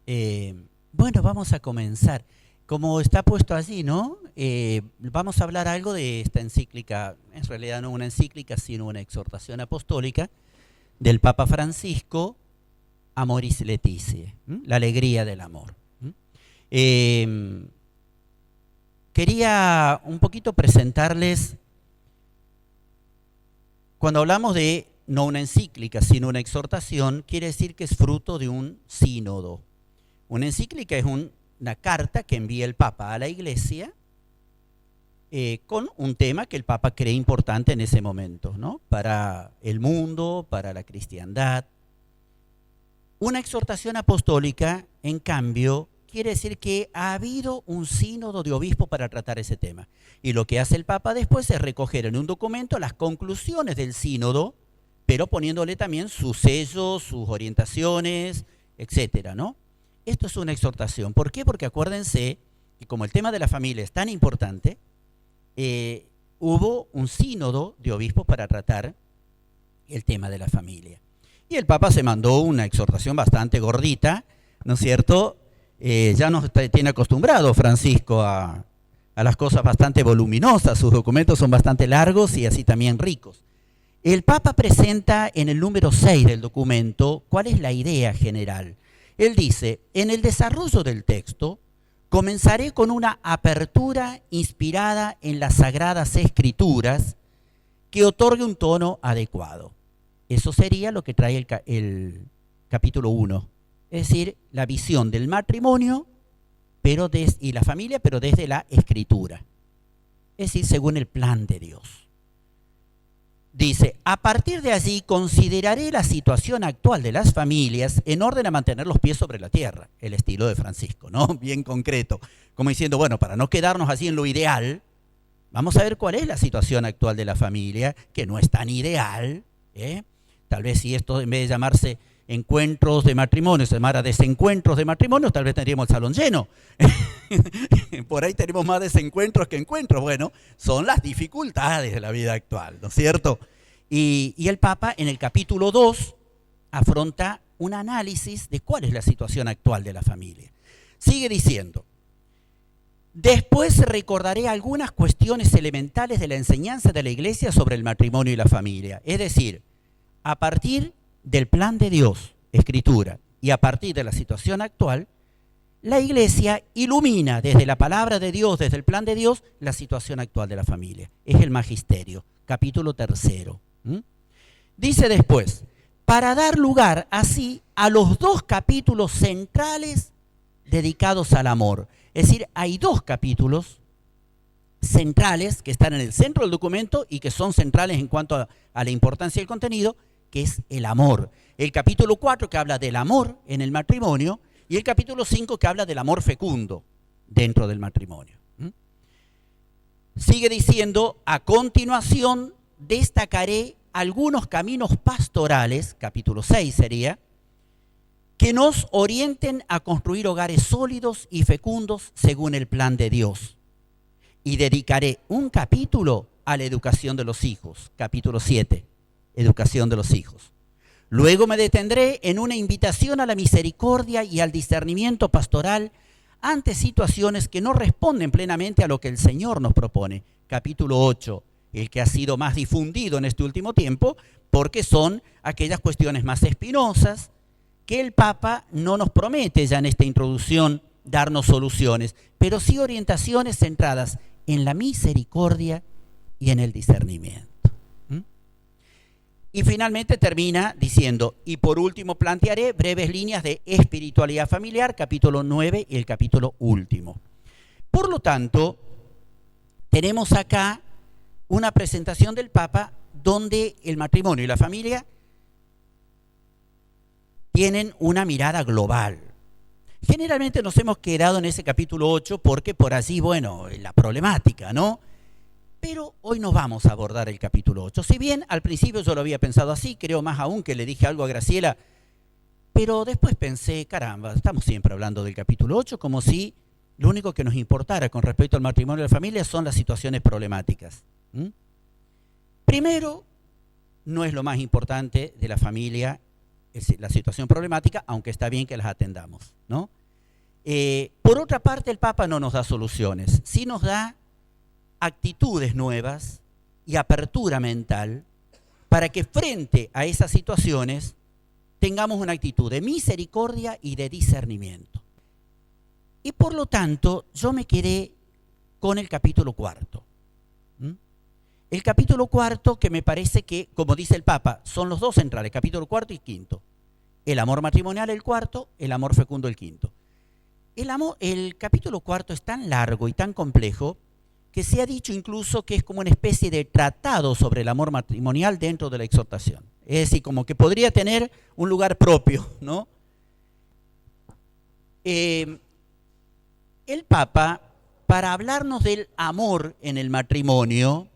Bueno, vamos a comenzar. Como está puesto allí, ¿no? Vamos a hablar algo de esta encíclica, en realidad no una encíclica, sino una exhortación apostólica del Papa Francisco, Amoris Laetitia, la alegría del amor. Quería un poquito presentarles, cuando hablamos de no una encíclica, sino una exhortación, quiere decir que es fruto de un sínodo. Una encíclica es una carta que envía el Papa a la Iglesia con un tema que el Papa cree importante en ese momento, ¿no? Para el mundo, para la cristiandad. Una exhortación apostólica, en cambio, quiere decir que ha habido un sínodo de obispos para tratar ese tema. Y lo que hace el Papa después es recoger en un documento las conclusiones del sínodo, pero poniéndole también sus sellos, sus orientaciones, etcétera, ¿no? Esto es una exhortación. ¿Por qué? Porque acuérdense que como el tema de la familia es tan importante, hubo un sínodo de obispos para tratar el tema de la familia. Y el Papa se mandó una exhortación bastante gordita, ¿no es cierto? Ya nos tiene acostumbrado Francisco a las cosas bastante voluminosas, sus documentos son bastante largos y así también ricos. El Papa presenta en el número 6 del documento cuál es la idea general. Él dice, en el desarrollo del texto, comenzaré con una apertura inspirada en las Sagradas Escrituras que otorgue un tono adecuado. Eso sería lo que trae el capítulo 1, es decir, la visión del matrimonio y la familia, pero desde la Escritura, es decir, según el plan de Dios. Dice, a partir de allí consideraré la situación actual de las familias en orden a mantener los pies sobre la tierra, el estilo de Francisco, ¿no? Bien concreto, como diciendo, bueno, para no quedarnos así en lo ideal, vamos a ver cuál es la situación actual de la familia, que no es tan ideal, ¿eh? Tal vez si esto en vez de llamarse encuentros de matrimonio se llamara desencuentros de matrimonio, tal vez tendríamos el salón lleno. Por ahí tenemos más desencuentros que encuentros. Bueno, son las dificultades de la vida actual, ¿no es cierto? Y el Papa en el capítulo 2 afronta un análisis de cuál es la situación actual de la familia. Sigue diciendo, después recordaré algunas cuestiones elementales de la enseñanza de la Iglesia sobre el matrimonio y la familia. Es decir, a partir del plan de Dios, Escritura, y a partir de la situación actual, la Iglesia ilumina desde la palabra de Dios, desde el plan de Dios, la situación actual de la familia. Es el Magisterio, capítulo 3. Dice después, para dar lugar así a los 2 capítulos centrales dedicados al amor. Es decir, hay 2 capítulos centrales que están en el centro del documento y que son centrales en cuanto a la importancia del contenido, que es el amor. El capítulo 4 que habla del amor en el matrimonio y el capítulo 5 que habla del amor fecundo dentro del matrimonio. Sigue diciendo, a continuación destacaré algunos caminos pastorales, capítulo 6 sería, que nos orienten a construir hogares sólidos y fecundos según el plan de Dios. Y dedicaré un capítulo a la educación de los hijos, capítulo 7, educación de los hijos. Luego me detendré en una invitación a la misericordia y al discernimiento pastoral ante situaciones que no responden plenamente a lo que el Señor nos propone. Capítulo 8, el que ha sido más difundido en este último tiempo, porque son aquellas cuestiones más espinosas que el Papa no nos promete ya en esta introducción darnos soluciones, pero sí orientaciones centradas en la misericordia y en el discernimiento. Y finalmente termina diciendo, y por último plantearé breves líneas de espiritualidad familiar, capítulo 9 y el capítulo último. Por lo tanto, tenemos acá una presentación del Papa donde el matrimonio y la familia tienen una mirada global. Generalmente nos hemos quedado en ese capítulo 8 porque por allí, bueno, la problemática, ¿no? Pero hoy nos vamos a abordar el capítulo 8. Si bien al principio yo lo había pensado así, creo más aún que le dije algo a Graciela, pero después pensé, caramba, estamos siempre hablando del capítulo 8 como si lo único que nos importara con respecto al matrimonio y la familia son las situaciones problemáticas. Primero, no es lo más importante de la familia la situación problemática, aunque está bien que las atendamos, ¿no? Por otra parte, el Papa no nos da soluciones, sí nos da actitudes nuevas y apertura mental para que frente a esas situaciones tengamos una actitud de misericordia y de discernimiento. Y por lo tanto, yo me quedé con el capítulo 4. El capítulo 4, que me parece que, como dice el Papa, son los dos centrales, capítulo 4 y 5. El amor matrimonial el 4, el amor fecundo el 5. El capítulo 4 es tan largo y tan complejo que se ha dicho incluso que es como una especie de tratado sobre el amor matrimonial dentro de la exhortación. Es decir, como que podría tener un lugar propio, ¿no? El Papa, para hablarnos del amor en el matrimonio,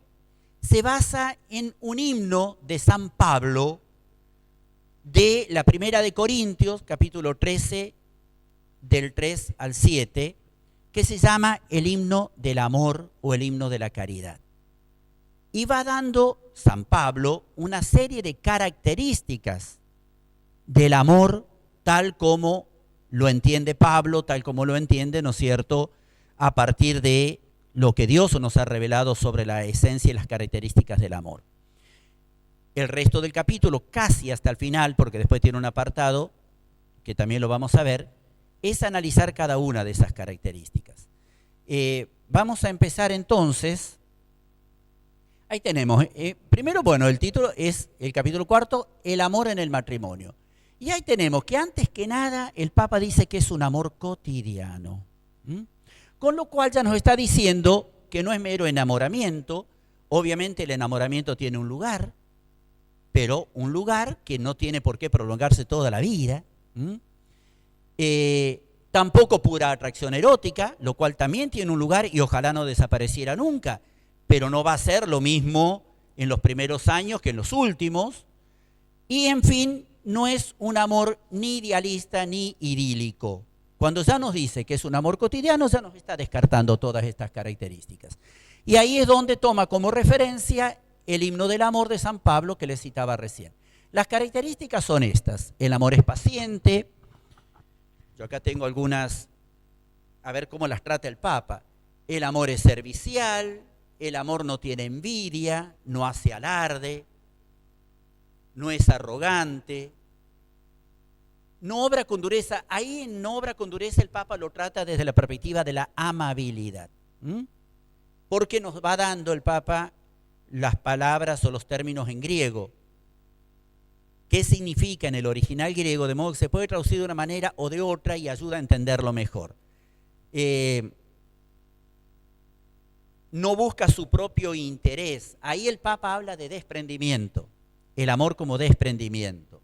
se basa en un himno de San Pablo de la Primera de Corintios, capítulo 13, del 3 al 7, que se llama el himno del amor o el himno de la caridad. Y va dando San Pablo una serie de características del amor tal como lo entiende Pablo, tal como lo entiende, ¿no es cierto?, a partir de lo que Dios nos ha revelado sobre la esencia y las características del amor. El resto del capítulo, casi hasta el final, porque después tiene un apartado, que también lo vamos a ver, es analizar cada una de esas características. Vamos a empezar entonces. Ahí tenemos. Primero, bueno, el título es el capítulo 4, el amor en el matrimonio. Y ahí tenemos que antes que nada el Papa dice que es un amor cotidiano. Con lo cual ya nos está diciendo que no es mero enamoramiento. Obviamente el enamoramiento tiene un lugar, pero un lugar que no tiene por qué prolongarse toda la vida. Tampoco pura atracción erótica, lo cual también tiene un lugar y ojalá no desapareciera nunca, pero no va a ser lo mismo en los primeros años que en los últimos. Y en fin, no es un amor ni idealista ni idílico. Cuando ya nos dice que es un amor cotidiano, ya nos está descartando todas estas características. Y ahí es donde toma como referencia el himno del amor de San Pablo que les citaba recién. Las características son estas: el amor es paciente. Yo acá tengo algunas, a ver cómo las trata el Papa. El amor es servicial, el amor no tiene envidia, no hace alarde, no es arrogante, no obra con dureza. Ahí en no obra con dureza el Papa lo trata desde la perspectiva de la amabilidad. Porque nos va dando el Papa las palabras o los términos en griego. ¿Qué significa en el original griego? De modo que se puede traducir de una manera o de otra y ayuda a entenderlo mejor. No busca su propio interés. Ahí el Papa habla de desprendimiento, el amor como desprendimiento.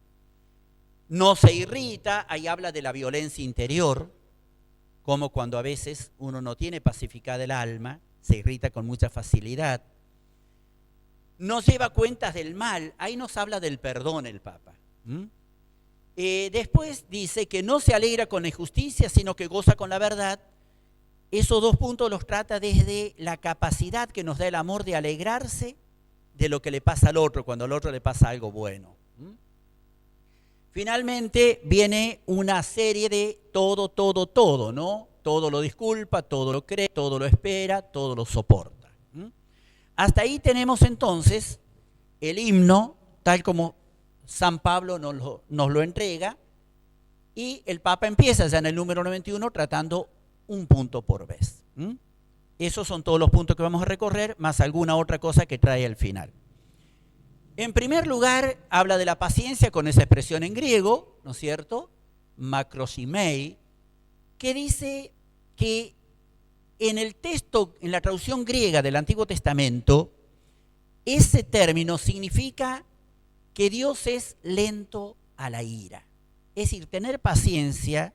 No se irrita, ahí habla de la violencia interior, como cuando a veces uno no tiene pacificada el alma, se irrita con mucha facilidad. No lleva cuentas del mal, ahí nos habla del perdón el Papa. Después dice que no se alegra con la injusticia, sino que goza con la verdad. Esos dos puntos los trata desde la capacidad que nos da el amor de alegrarse de lo que le pasa al otro, cuando al otro le pasa algo bueno. Finalmente viene una serie de todo, ¿no? Todo lo disculpa, todo lo cree, todo lo espera, todo lo soporta. Hasta ahí tenemos entonces el himno, tal como San Pablo nos lo entrega, y el Papa empieza ya en el número 91 tratando un punto por vez. Esos son todos los puntos que vamos a recorrer, más alguna otra cosa que trae al final. En primer lugar, habla de la paciencia con esa expresión en griego, ¿no es cierto? Makrosimei, que dice que en el texto, en la traducción griega del Antiguo Testamento, ese término significa que Dios es lento a la ira. Es decir, tener paciencia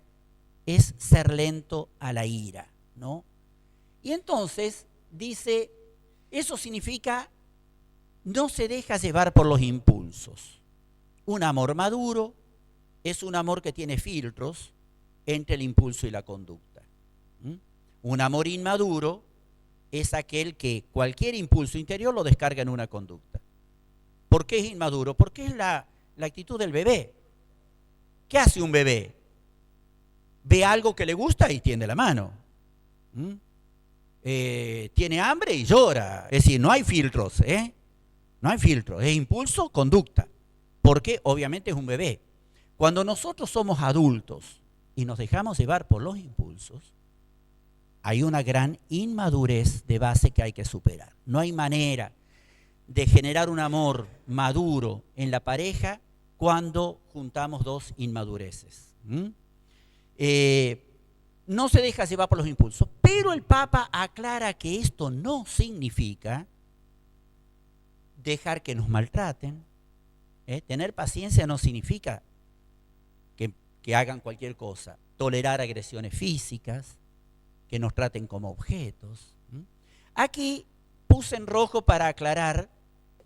es ser lento a la ira, ¿no? Y entonces dice, eso significa no se deja llevar por los impulsos. Un amor maduro es un amor que tiene filtros entre el impulso y la conducta. Un amor inmaduro es aquel que cualquier impulso interior lo descarga en una conducta. ¿Por qué es inmaduro? Porque es la actitud del bebé. ¿Qué hace un bebé? Ve algo que le gusta y tiende la mano. Tiene hambre y llora. Es decir, no hay filtros, no hay filtros, es impulso, conducta. Porque obviamente es un bebé. Cuando nosotros somos adultos y nos dejamos llevar por los impulsos, hay una gran inmadurez de base que hay que superar. No hay manera de generar un amor maduro en la pareja cuando juntamos dos inmadureces. No se deja llevar por los impulsos, pero el Papa aclara que esto no significa dejar que nos maltraten. Tener paciencia no significa que hagan cualquier cosa, tolerar agresiones físicas, que nos traten como objetos. Aquí puse en rojo para aclarar,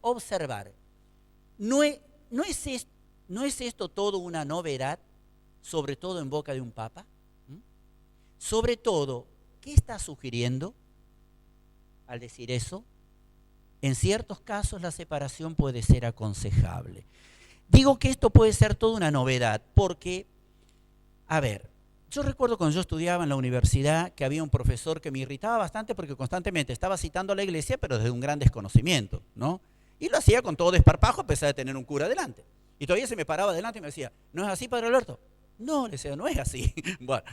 observar. ¿No es esto todo una novedad, sobre todo en boca de un papa? Sobre todo, ¿qué está sugiriendo al decir eso? En ciertos casos la separación puede ser aconsejable. Digo que esto puede ser toda una novedad porque, a ver, yo recuerdo cuando yo estudiaba en la universidad que había un profesor que me irritaba bastante porque constantemente estaba citando a la iglesia, pero desde un gran desconocimiento, ¿no? Y lo hacía con todo desparpajo a pesar de tener un cura delante. Y todavía se me paraba delante y me decía, ¿no es así, Padre Alberto? No, le decía, no es así. Bueno,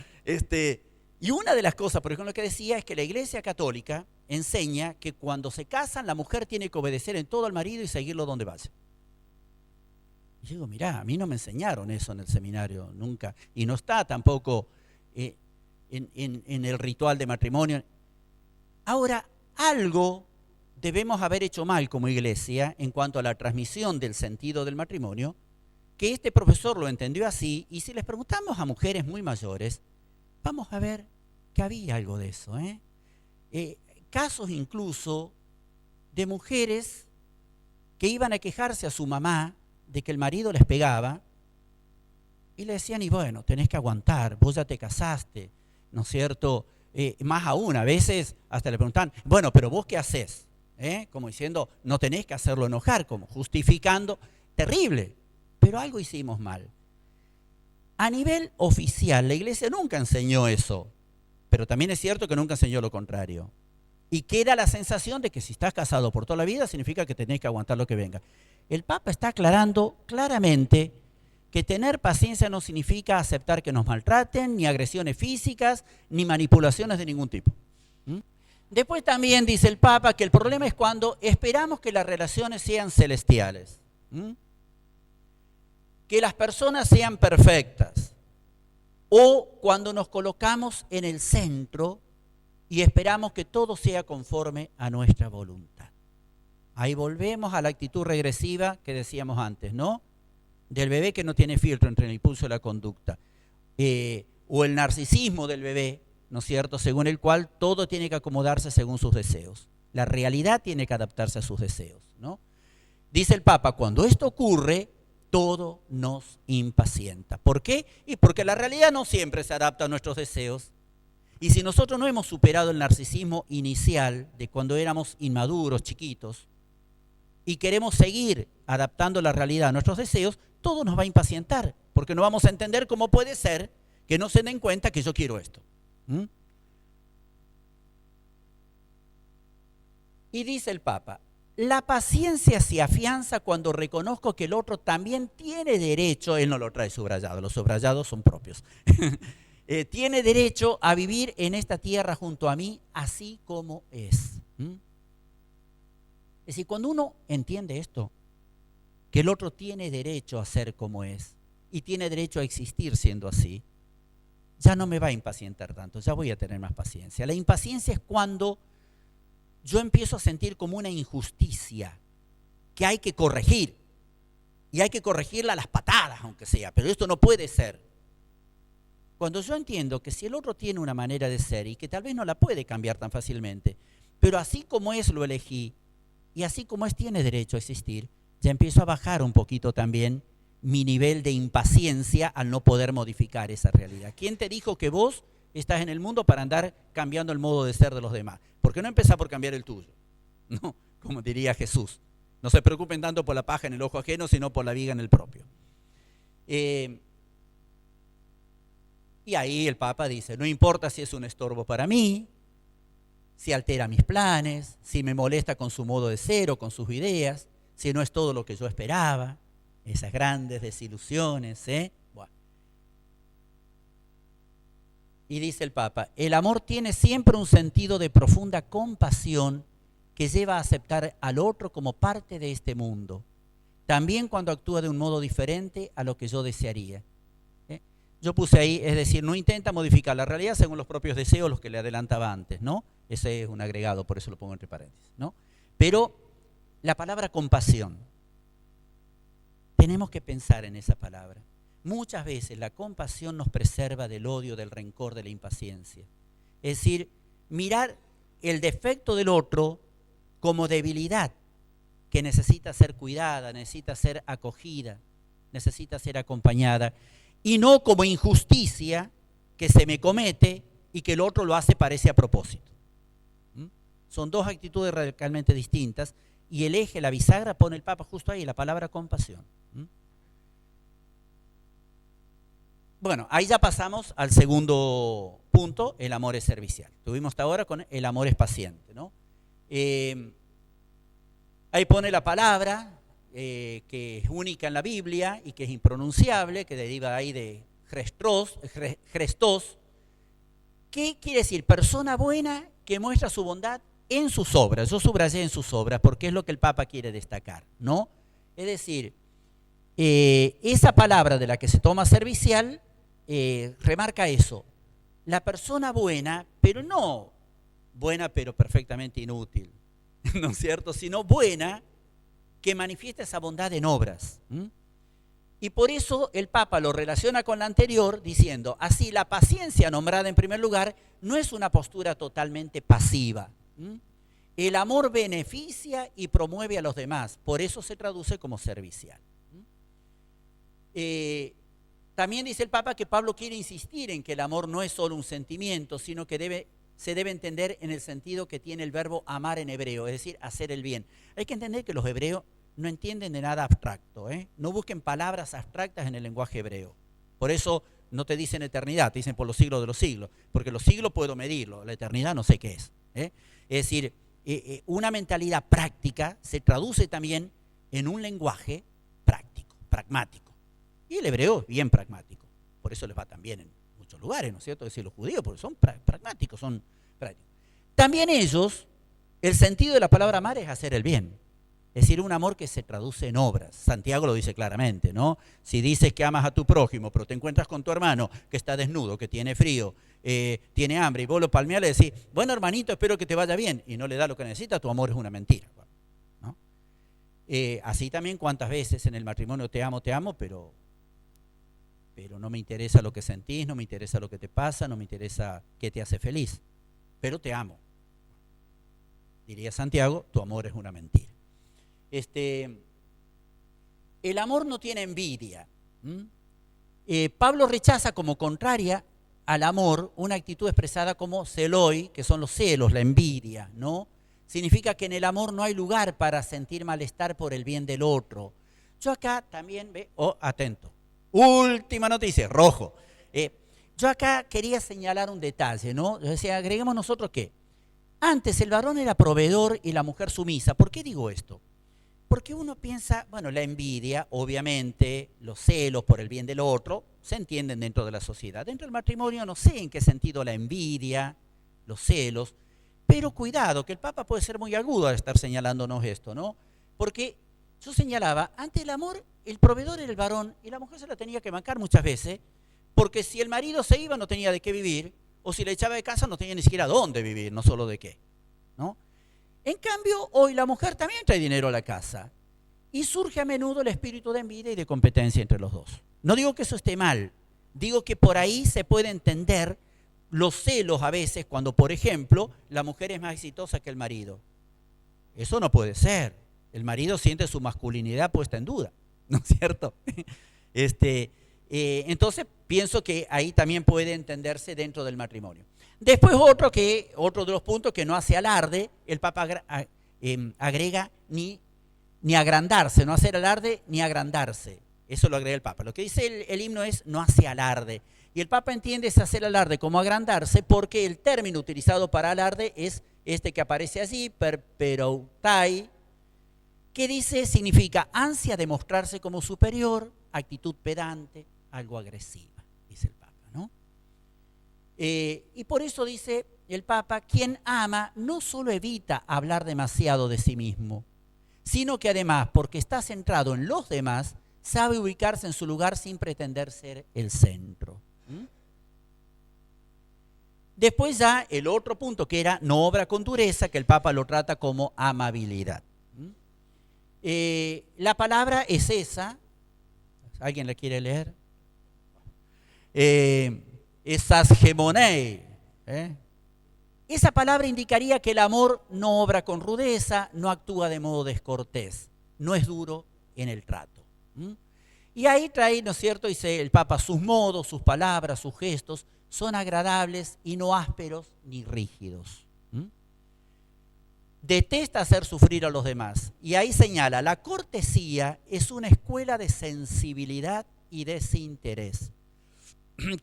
y una de las cosas, por ejemplo, que decía es que la Iglesia Católica enseña que cuando se casan la mujer tiene que obedecer en todo al marido y seguirlo donde vaya. Y yo digo, mirá, a mí no me enseñaron eso en el seminario nunca, y no está tampoco en el ritual de matrimonio. Ahora, algo debemos haber hecho mal como iglesia en cuanto a la transmisión del sentido del matrimonio, que este profesor lo entendió así, y si les preguntamos a mujeres muy mayores, vamos a ver que había algo de eso. Casos incluso de mujeres que iban a quejarse a su mamá de que el marido les pegaba y le decían, y bueno, tenés que aguantar, vos ya te casaste, ¿no es cierto? Más aún, a veces hasta le preguntan, bueno, pero vos qué haces, como diciendo, no tenés que hacerlo enojar, como justificando, terrible, pero algo hicimos mal. A nivel oficial, la iglesia nunca enseñó eso, pero también es cierto que nunca enseñó lo contrario. Y queda la sensación de que si estás casado por toda la vida, significa que tenés que aguantar lo que venga. El Papa está aclarando claramente que tener paciencia no significa aceptar que nos maltraten, ni agresiones físicas, ni manipulaciones de ningún tipo. Después también dice el Papa que el problema es cuando esperamos que las relaciones sean celestiales. Que las personas sean perfectas, o cuando nos colocamos en el centro y esperamos que todo sea conforme a nuestra voluntad. Ahí volvemos a la actitud regresiva que decíamos antes, ¿no? Del bebé que no tiene filtro entre el impulso y la conducta, o el narcisismo del bebé, ¿no es cierto?, según el cual todo tiene que acomodarse según sus deseos. La realidad tiene que adaptarse a sus deseos, ¿no? Dice el Papa, cuando esto ocurre, todo nos impacienta. ¿Por qué? Y porque la realidad no siempre se adapta a nuestros deseos. Y si nosotros no hemos superado el narcisismo inicial de cuando éramos inmaduros, chiquitos, y queremos seguir adaptando la realidad a nuestros deseos, todo nos va a impacientar, porque no vamos a entender cómo puede ser que no se den cuenta que yo quiero esto. Y dice el Papa, la paciencia se afianza cuando reconozco que el otro también tiene derecho, él no lo trae subrayado, los subrayados son propios, tiene derecho a vivir en esta tierra junto a mí así como es. Es decir, cuando uno entiende esto, que el otro tiene derecho a ser como es y tiene derecho a existir siendo así, ya no me va a impacientar tanto, ya voy a tener más paciencia. La impaciencia es cuando yo empiezo a sentir como una injusticia que hay que corregir, y hay que corregirla a las patadas, aunque sea, pero esto no puede ser. Cuando yo entiendo que si el otro tiene una manera de ser y que tal vez no la puede cambiar tan fácilmente, pero así como es lo elegí, y así como es tiene derecho a existir, ya empiezo a bajar un poquito también mi nivel de impaciencia al no poder modificar esa realidad. ¿Quién te dijo que vos estás en el mundo para andar cambiando el modo de ser de los demás? ¿Por qué no empezás por cambiar el tuyo? No, como diría Jesús. No se preocupen tanto por la paja en el ojo ajeno, sino por la viga en el propio. Y ahí el Papa dice, no importa si es un estorbo para mí, si altera mis planes, si me molesta con su modo de ser o con sus ideas, si no es todo lo que yo esperaba, esas grandes desilusiones, ¿eh? Bueno. Y dice el Papa, el amor tiene siempre un sentido de profunda compasión que lleva a aceptar al otro como parte de este mundo, también cuando actúa de un modo diferente a lo que yo desearía. Yo puse ahí, es decir, no intenta modificar la realidad según los propios deseos, los que le adelantaba antes, ¿no? Ese es un agregado, por eso lo pongo entre paréntesis, ¿no? Pero la palabra compasión, tenemos que pensar en esa palabra. Muchas veces la compasión nos preserva del odio, del rencor, de la impaciencia. Es decir, mirar el defecto del otro como debilidad, que necesita ser cuidada, necesita ser acogida, necesita ser acompañada, y no como injusticia que se me comete y que el otro lo hace parece a propósito. Son dos actitudes radicalmente distintas y el eje, la bisagra, pone el Papa justo ahí, la palabra compasión. Bueno, ahí ya pasamos al segundo punto, el amor es servicial. Tuvimos hasta ahora con el amor es paciente, ¿no? Ahí pone la palabra que es única en la Biblia y que es impronunciable, que deriva ahí de Christos. ¿Qué quiere decir? Persona buena que muestra su bondad en sus obras. Yo subrayé en sus obras porque es lo que el Papa quiere destacar, ¿no? Es decir, esa palabra de la que se toma servicial remarca eso. La persona buena, pero no buena pero perfectamente inútil, ¿no es cierto? Sino buena que manifiesta esa bondad en obras. Y por eso el Papa lo relaciona con la anterior diciendo, así la paciencia nombrada en primer lugar no es una postura totalmente pasiva. El amor beneficia y promueve a los demás, por eso se traduce como servicial. También dice el Papa que Pablo quiere insistir en que el amor no es solo un sentimiento, sino que se debe entender en el sentido que tiene el verbo amar en hebreo, es decir, hacer el bien. Hay que entender que los hebreos no entienden de nada abstracto, no busquen palabras abstractas en el lenguaje hebreo. Por eso no te dicen eternidad, te dicen por los siglos de los siglos, porque los siglos puedo medirlo, la eternidad no sé qué es. Es decir, una mentalidad práctica se traduce también en un lenguaje práctico, pragmático. Y el hebreo es bien pragmático, por eso les va tan bien en muchos lugares, ¿no es cierto? Es decir, los judíos, porque son pragmáticos, son prácticos. También ellos, el sentido de la palabra amar es hacer el bien. Es decir, un amor que se traduce en obras. Santiago lo dice claramente, ¿no? Si dices que amas a tu prójimo, pero te encuentras con tu hermano que está desnudo, que tiene frío, tiene hambre, y vos lo palmeás, le decís, bueno, hermanito, espero que te vaya bien, y no le da lo que necesita, tu amor es una mentira, ¿no? Así también cuántas veces en el matrimonio te amo, pero no me interesa lo que sentís, no me interesa lo que te pasa, no me interesa qué te hace feliz, pero te amo. Diría Santiago, tu amor es una mentira. El amor no tiene envidia. Pablo rechaza como contraria al amor una actitud expresada como celoi, que son los celos, la envidia, ¿no? Significa que en el amor no hay lugar para sentir malestar por el bien del otro. Yo acá también, atento, última noticia, rojo. Yo acá quería señalar un detalle, ¿no? Yo decía, agreguemos nosotros que antes el varón era proveedor y la mujer sumisa. ¿Por qué digo esto? Porque uno piensa, bueno, la envidia, obviamente, los celos por el bien del otro, se entienden dentro de la sociedad. Dentro del matrimonio no sé en qué sentido la envidia, los celos, pero cuidado, que el Papa puede ser muy agudo al estar señalándonos esto, ¿no? Porque yo señalaba, ante el amor, el proveedor era el varón y la mujer se la tenía que bancar muchas veces, porque si el marido se iba no tenía de qué vivir, o si le echaba de casa no tenía ni siquiera dónde vivir, no solo de qué, ¿no? En cambio, hoy la mujer también trae dinero a la casa y surge a menudo el espíritu de envidia y de competencia entre los dos. No digo que eso esté mal, digo que por ahí se puede entender los celos a veces cuando, por ejemplo, la mujer es más exitosa que el marido. Eso no puede ser. El marido siente su masculinidad puesta en duda, ¿no es cierto? Entonces, pienso que ahí también puede entenderse dentro del matrimonio. Después otro de los puntos que no hace alarde, el Papa agrega ni agrandarse, no hacer alarde ni agrandarse. Eso lo agrega el Papa. Lo que dice el himno es no hace alarde. Y el Papa entiende ese hacer alarde como agrandarse porque el término utilizado para alarde es este que aparece allí, perperoutai, que significa ansia de mostrarse como superior, actitud pedante, algo agresiva, dice el Papa, ¿no? Y por eso dice el Papa, quien ama no solo evita hablar demasiado de sí mismo, sino que además, porque está centrado en los demás, sabe ubicarse en su lugar sin pretender ser el centro. Después ya el otro punto que era no obra con dureza, que el Papa lo trata como amabilidad. La palabra es esa, ¿alguien la quiere leer? Es asgemonei. Esa palabra indicaría que el amor no obra con rudeza, no actúa de modo descortés, no es duro en el trato. Y ahí trae, ¿no es cierto?, dice el Papa, sus modos, sus palabras, sus gestos son agradables y no ásperos ni rígidos. Detesta hacer sufrir a los demás. Y ahí señala, la cortesía es una escuela de sensibilidad y desinterés,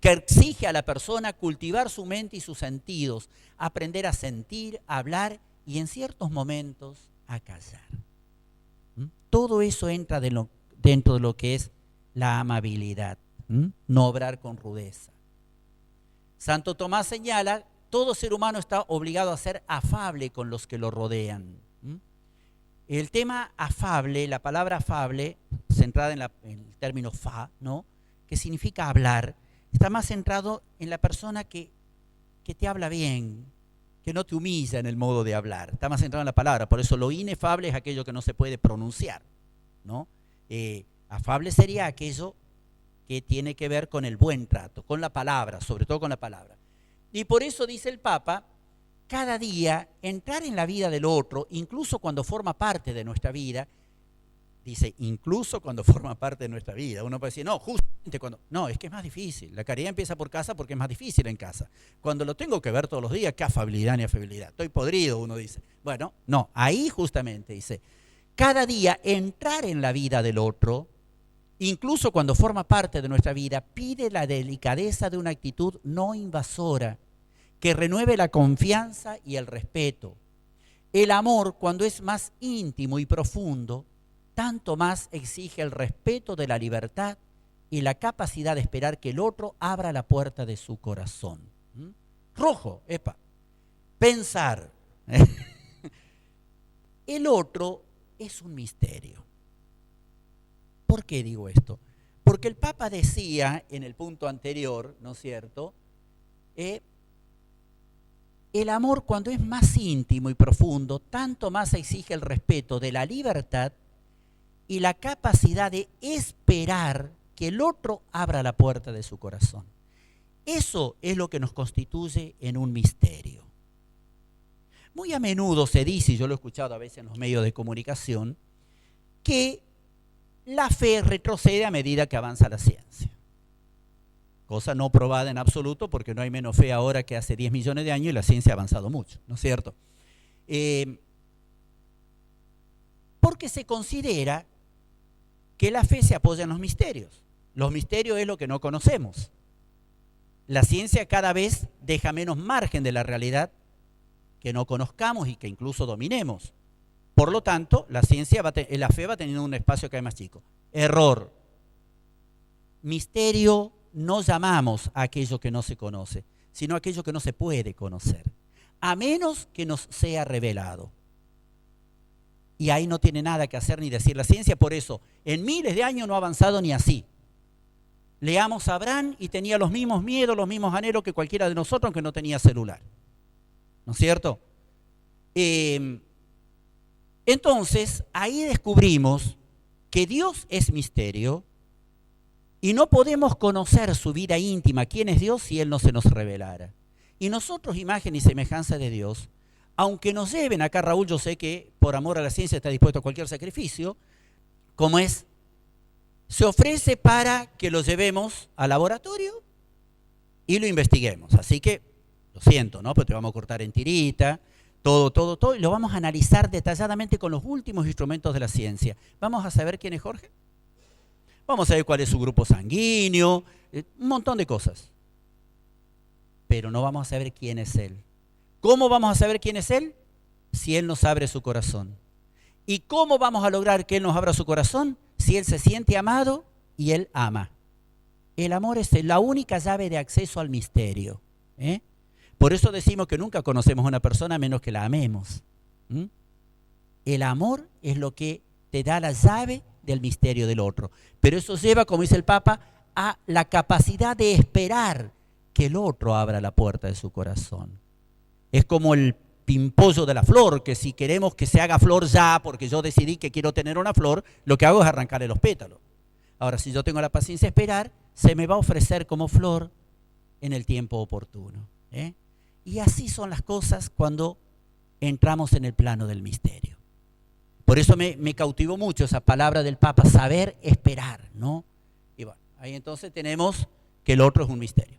que exige a la persona cultivar su mente y sus sentidos, aprender a sentir, a hablar y en ciertos momentos a callar. Todo eso entra dentro de lo que es la amabilidad, no obrar con rudeza. Santo Tomás señala, todo ser humano está obligado a ser afable con los que lo rodean. El tema afable, la palabra afable, centrada en el término fa, ¿no?, que significa hablar, está más centrado en la persona que te habla bien, que no te humilla en el modo de hablar. Está más centrado en la palabra. Por eso lo inefable es aquello que no se puede pronunciar, ¿no? Afable sería aquello que tiene que ver con el buen trato, con la palabra, sobre todo con la palabra. Y por eso dice el Papa, cada día entrar en la vida del otro, incluso cuando forma parte de nuestra vida, dice, incluso cuando forma parte de nuestra vida. Uno puede decir, no, justamente cuando... No, es que es más difícil. La caridad empieza por casa porque es más difícil en casa. Cuando lo tengo que ver todos los días, qué afabilidad ni afabilidad. Estoy podrido, uno dice. Bueno, no, ahí justamente dice, cada día entrar en la vida del otro, incluso cuando forma parte de nuestra vida, pide la delicadeza de una actitud no invasora, que renueve la confianza y el respeto. El amor, cuando es más íntimo y profundo, tanto más exige el respeto de la libertad y la capacidad de esperar que el otro abra la puerta de su corazón. Rojo, pensar. El otro es un misterio. ¿Por qué digo esto? Porque el Papa decía en el punto anterior, ¿no es cierto?, el amor cuando es más íntimo y profundo, tanto más exige el respeto de la libertad y la capacidad de esperar que el otro abra la puerta de su corazón. Eso es lo que nos constituye en un misterio. Muy a menudo se dice, y yo lo he escuchado a veces en los medios de comunicación, que la fe retrocede a medida que avanza la ciencia. Cosa no probada en absoluto, porque no hay menos fe ahora que hace 10 millones de años y la ciencia ha avanzado mucho, ¿no es cierto? Porque se considera que la fe se apoya en los misterios. Los misterios es lo que no conocemos. La ciencia cada vez deja menos margen de la realidad que no conozcamos y que incluso dominemos. Por lo tanto, la fe va teniendo un espacio cada vez más chico. Error. Misterio no llamamos a aquello que no se conoce, sino a aquello que no se puede conocer, a menos que nos sea revelado. Y ahí no tiene nada que hacer ni decir la ciencia, por eso en miles de años no ha avanzado ni así. Leamos a Abraham y tenía los mismos miedos, los mismos anhelos que cualquiera de nosotros, aunque no tenía celular. ¿No es cierto? Entonces, ahí descubrimos que Dios es misterio y no podemos conocer su vida íntima, quién es Dios, si Él no se nos revelara. Y nosotros, imagen y semejanza de Dios, aunque nos lleven, acá Raúl, yo sé que por amor a la ciencia está dispuesto a cualquier sacrificio, como es, se ofrece para que lo llevemos al laboratorio y lo investiguemos. Así que, lo siento, ¿no? Pero te vamos a cortar en tirita, todo, y lo vamos a analizar detalladamente con los últimos instrumentos de la ciencia. ¿Vamos a saber quién es Jorge? Vamos a ver cuál es su grupo sanguíneo, un montón de cosas. pero no vamos a saber quién es Él. ¿Cómo vamos a saber quién es Él? Si Él nos abre su corazón. ¿Y cómo vamos a lograr que Él nos abra su corazón? Si Él se siente amado y Él ama. El amor es la única llave de acceso al misterio. Por eso decimos que nunca conocemos a una persona a menos que la amemos. El amor es lo que te da la llave del misterio del otro. Pero eso lleva, como dice el Papa, a la capacidad de esperar que el otro abra la puerta de su corazón. Es como el pimpollo de la flor, que si queremos que se haga flor ya, porque yo decidí que quiero tener una flor, lo que hago es arrancarle los pétalos. Ahora, si yo tengo la paciencia de esperar, se me va a ofrecer como flor en el tiempo oportuno. Y así son las cosas cuando entramos en el plano del misterio. Por eso me cautivó mucho esa palabra del Papa, saber esperar, ¿no? Y bueno, ahí entonces tenemos que el otro es un misterio.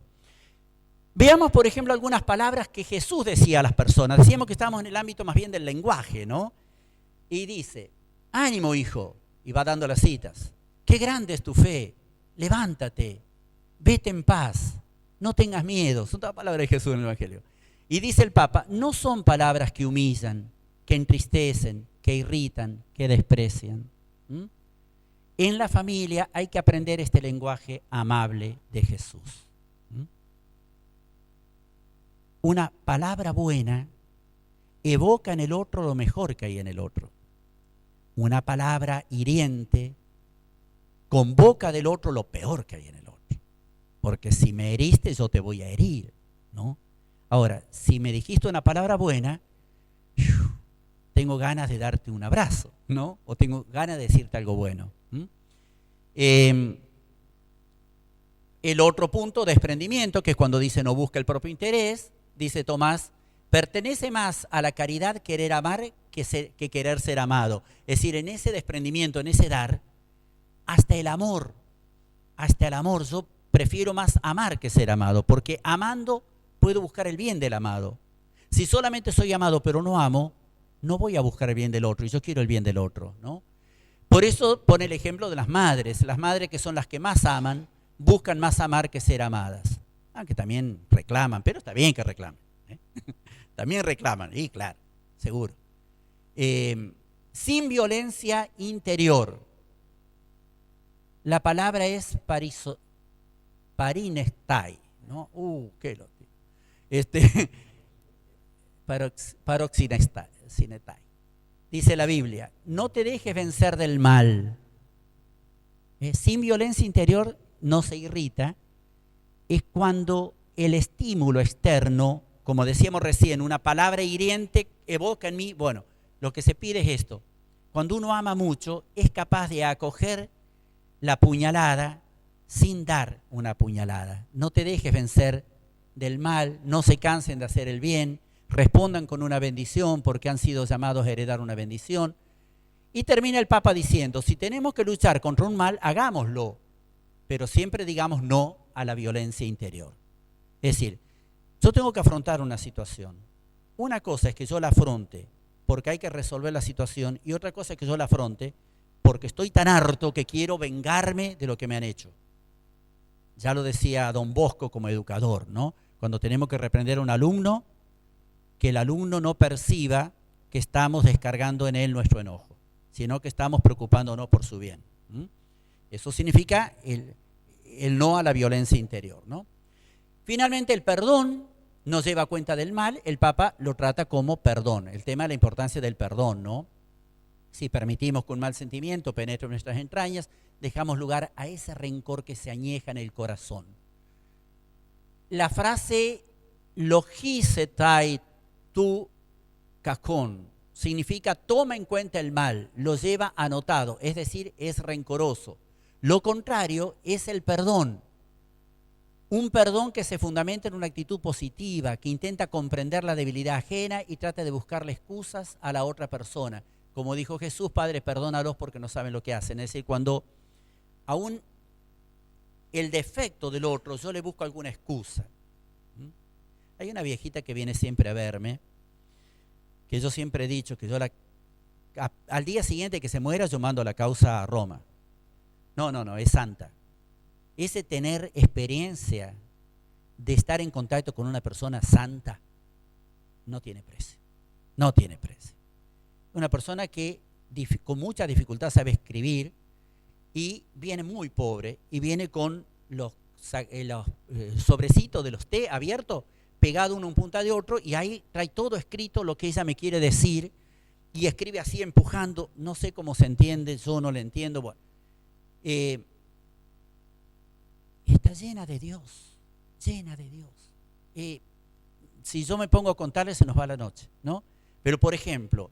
Veamos, por ejemplo, algunas palabras que Jesús decía a las personas. Decíamos que estamos en el ámbito más bien del lenguaje, ¿no? Y dice, ánimo, hijo, y va dando las citas. Qué grande es tu fe, levántate, vete en paz, no tengas miedo. Son todas palabras de Jesús en el Evangelio. Y dice el Papa, no son palabras que humillan, que entristecen, que irritan, que desprecian. En la familia hay que aprender este lenguaje amable de Jesús. Una palabra buena evoca en el otro lo mejor que hay en el otro. Una palabra hiriente convoca del otro lo peor que hay en el otro. Porque si me heriste, yo te voy a herir, ¿no? Ahora, si me dijiste una palabra buena, tengo ganas de darte un abrazo, ¿no? O tengo ganas de decirte algo bueno. El otro punto, desprendimiento, que es cuando dice no busca el propio interés, dice Tomás, pertenece más a la caridad querer amar que querer ser amado. Es decir, en ese desprendimiento, en ese dar, hasta el amor, yo prefiero más amar que ser amado, porque amando puedo buscar el bien del amado. Si solamente soy amado pero no amo, no voy a buscar el bien del otro, y yo quiero el bien del otro, ¿no? Por eso pone el ejemplo de las madres que son las que más aman, buscan más amar que ser amadas. Aunque también reclaman, pero está bien que reclamen. También reclaman, y claro, seguro. Sin violencia interior. La palabra es parinestai, ¿no? Qué lo paroxinestai. Dice la Biblia, no te dejes vencer del mal. Sin violencia interior no se irrita. Es cuando el estímulo externo, como decíamos recién, una palabra hiriente evoca en mí, bueno, lo que se pide es esto. Cuando uno ama mucho, es capaz de acoger la puñalada sin dar una puñalada. No te dejes vencer del mal, no se cansen de hacer el bien, respondan con una bendición porque han sido llamados a heredar una bendición. Y termina el Papa diciendo, si tenemos que luchar contra un mal, hagámoslo, pero siempre digamos no a la violencia interior. Es decir, yo tengo que afrontar una situación. Una cosa es que yo la afronte porque hay que resolver la situación y otra cosa es que yo la afronte porque estoy tan harto que quiero vengarme de lo que me han hecho. Ya lo decía Don Bosco como educador, ¿no? Cuando tenemos que reprender a un alumno, que el alumno no perciba que estamos descargando en él nuestro enojo, sino que estamos preocupándonos por su bien. Eso significa el no a la violencia interior, ¿no? Finalmente, el perdón nos lleva a cuenta del mal. El Papa lo trata como perdón. El tema de la importancia del perdón, ¿no? Si permitimos que un mal sentimiento penetre en nuestras entrañas, dejamos lugar a ese rencor que se añeja en el corazón. La frase logisetai tu kakon significa toma en cuenta el mal, lo lleva anotado, es decir, es rencoroso. Lo contrario es el perdón. Un perdón que se fundamenta en una actitud positiva, que intenta comprender la debilidad ajena y trata de buscarle excusas a la otra persona. Como dijo Jesús, Padre, perdónalos porque no saben lo que hacen. Es decir, cuando aún el defecto del otro yo le busco alguna excusa. Hay una viejita que viene siempre a verme, que yo siempre he dicho que yo al día siguiente que se muera yo mando la causa a Roma. No, es santa. Ese tener experiencia de estar en contacto con una persona santa no tiene precio. No tiene precio. Una persona que con mucha dificultad sabe escribir y viene muy pobre y viene con los sobrecitos de los té abiertos, pegado uno en punta de otro, y ahí trae todo escrito lo que ella me quiere decir y escribe así empujando, no sé cómo se entiende, yo no le entiendo. Bueno, está llena de Dios, llena de Dios. Si yo me pongo a contarle se nos va la noche, ¿no? Pero por ejemplo,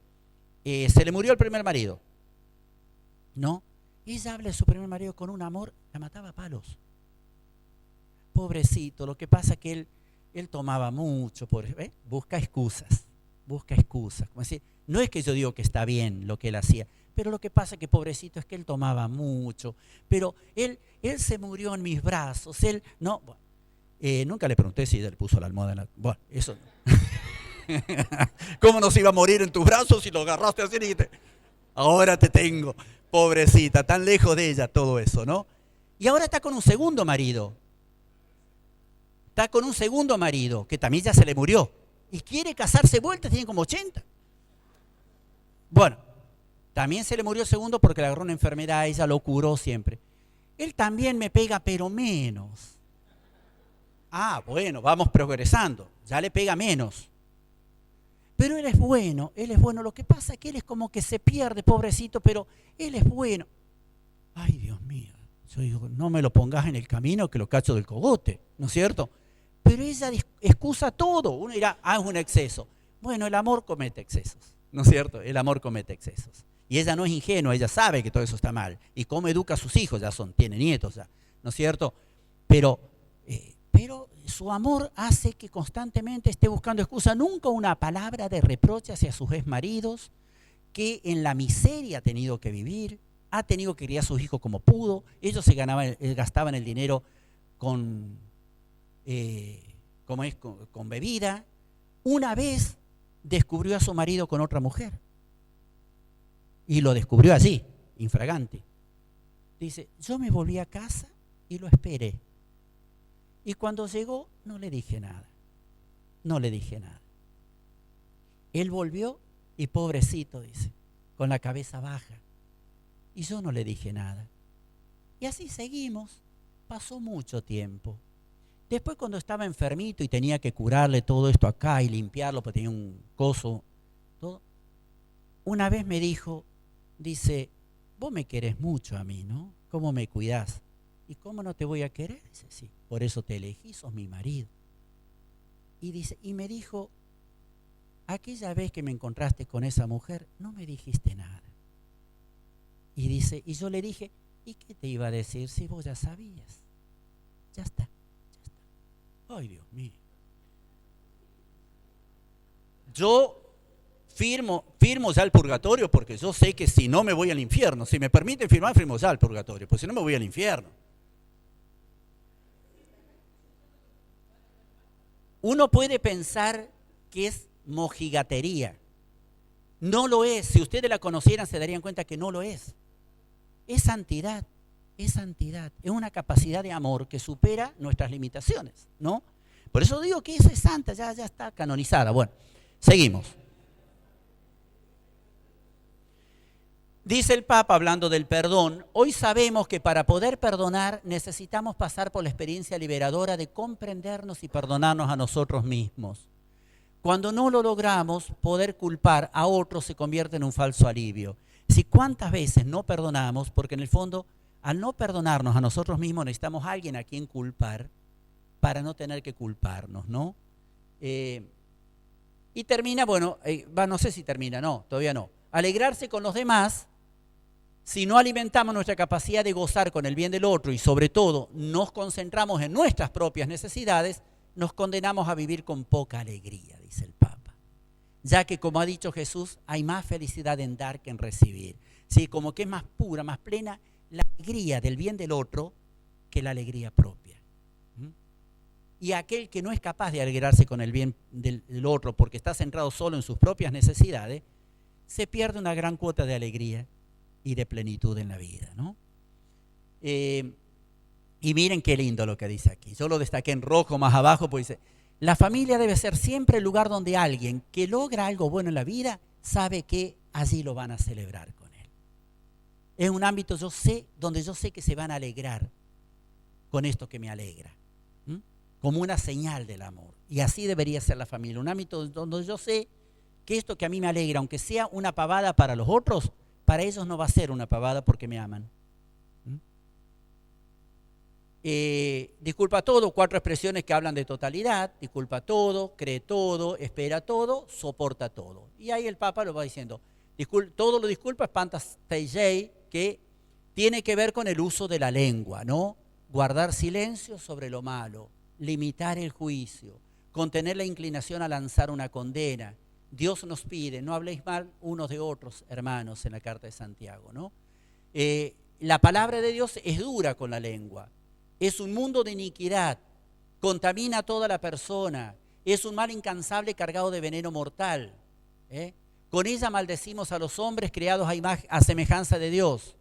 se le murió el primer marido, ¿no? Ella habla de su primer marido con un amor, la mataba a palos. Pobrecito, lo que pasa es que él tomaba mucho, busca excusas, como decir, no es que yo digo que está bien lo que él hacía, pero lo que pasa es que pobrecito es que él tomaba mucho, pero él se murió en mis brazos, él, no, bueno, nunca le pregunté si ella le puso la almohada bueno, eso no. ¿Cómo no se iba a morir en tus brazos si lo agarraste así y dijiste, ahora te tengo, pobrecita, tan lejos de ella todo eso, ¿no? Y ahora está con un segundo marido. Está con un segundo marido, que también ya se le murió. Y quiere casarse vuelta, tiene como 80. Bueno, también se le murió el segundo porque le agarró una enfermedad, ella lo curó siempre. Él también me pega, pero menos. Ah, bueno, vamos progresando, ya le pega menos. Pero él es bueno, lo que pasa es que él es como que se pierde, pobrecito, pero él es bueno. Ay, Dios mío, yo digo, no me lo pongas en el camino que lo cacho del cogote, ¿no es cierto? Pero ella excusa todo, uno dirá, es un exceso. Bueno, el amor comete excesos, ¿no es cierto? El amor comete excesos. Y ella no es ingenua, ella sabe que todo eso está mal. Y cómo educa a sus hijos, tiene nietos ya, ¿no es cierto? Pero su amor hace que constantemente esté buscando excusa, nunca una palabra de reproche hacia sus exmaridos, que en la miseria ha tenido que vivir, ha tenido que criar a sus hijos como pudo, ellos gastaban el dinero con bebida. Una vez descubrió a su marido con otra mujer, y lo descubrió allí, infragante. Dice, yo me volví a casa y lo esperé. Y cuando llegó, no le dije nada. No le dije nada. Él volvió y pobrecito, dice, con la cabeza baja. Y yo no le dije nada. Y así seguimos. Pasó mucho tiempo. Después, cuando estaba enfermito y tenía que curarle todo esto acá y limpiarlo, porque tenía un coso, todo, una vez me dijo, dice, vos me querés mucho a mí, ¿no? ¿Cómo me cuidás? ¿Y cómo no te voy a querer? Dice, sí, por eso te elegí, sos mi marido. Y me dijo, aquella vez que me encontraste con esa mujer, no me dijiste nada. Y dice, y yo le dije, ¿y qué te iba a decir si vos ya sabías? Ya está. Ay, Dios mío. Yo firmo ya el purgatorio porque yo sé que si no me voy al infierno. Si me permiten firmar, firmo ya el purgatorio, porque si no me voy al infierno. Uno puede pensar que es mojigatería. No lo es. Si ustedes la conocieran, se darían cuenta que no lo es. Es santidad. Es santidad. Es una capacidad de amor que supera nuestras limitaciones, ¿no? Por eso digo que eso es santa, ya está canonizada. Bueno, seguimos. Dice el Papa, hablando del perdón, hoy sabemos que para poder perdonar necesitamos pasar por la experiencia liberadora de comprendernos y perdonarnos a nosotros mismos. Cuando no lo logramos, poder culpar a otros se convierte en un falso alivio. Si cuántas veces no perdonamos, porque en el fondo, al no perdonarnos a nosotros mismos, necesitamos a alguien a quien culpar para no tener que culparnos, ¿no? Y termina, no sé si termina, no, todavía no. Alegrarse con los demás. Si no alimentamos nuestra capacidad de gozar con el bien del otro y sobre todo nos concentramos en nuestras propias necesidades, nos condenamos a vivir con poca alegría, dice el Papa. Ya que, como ha dicho Jesús, hay más felicidad en dar que en recibir. Sí, como que es más pura, más plena la alegría del bien del otro que la alegría propia. Y aquel que no es capaz de alegrarse con el bien del otro porque está centrado solo en sus propias necesidades, se pierde una gran cuota de alegría y de plenitud en la vida, ¿no? Y miren qué lindo lo que dice aquí. Yo lo destaqué en rojo más abajo, pues dice, la familia debe ser siempre el lugar donde alguien que logra algo bueno en la vida sabe que allí lo van a celebrar con él. Es un ámbito donde yo sé que se van a alegrar con esto que me alegra, como una señal del amor. Y así debería ser la familia, un ámbito donde yo sé que esto que a mí me alegra, aunque sea una pavada para los otros, para ellos no va a ser una pavada porque me aman. Disculpa todo, 4 expresiones que hablan de totalidad: disculpa todo, cree todo, espera todo, soporta todo. Y ahí el Papa lo va diciendo, todo lo disculpa, espantas teijei, que tiene que ver con el uso de la lengua, ¿no? Guardar silencio sobre lo malo, limitar el juicio, contener la inclinación a lanzar una condena. Dios nos pide, no habléis mal unos de otros, hermanos, en la carta de Santiago, ¿no? La palabra de Dios es dura con la lengua. Es un mundo de iniquidad, contamina a toda la persona, es un mal incansable cargado de veneno mortal. Con ella maldecimos a los hombres creados a semejanza de Dios.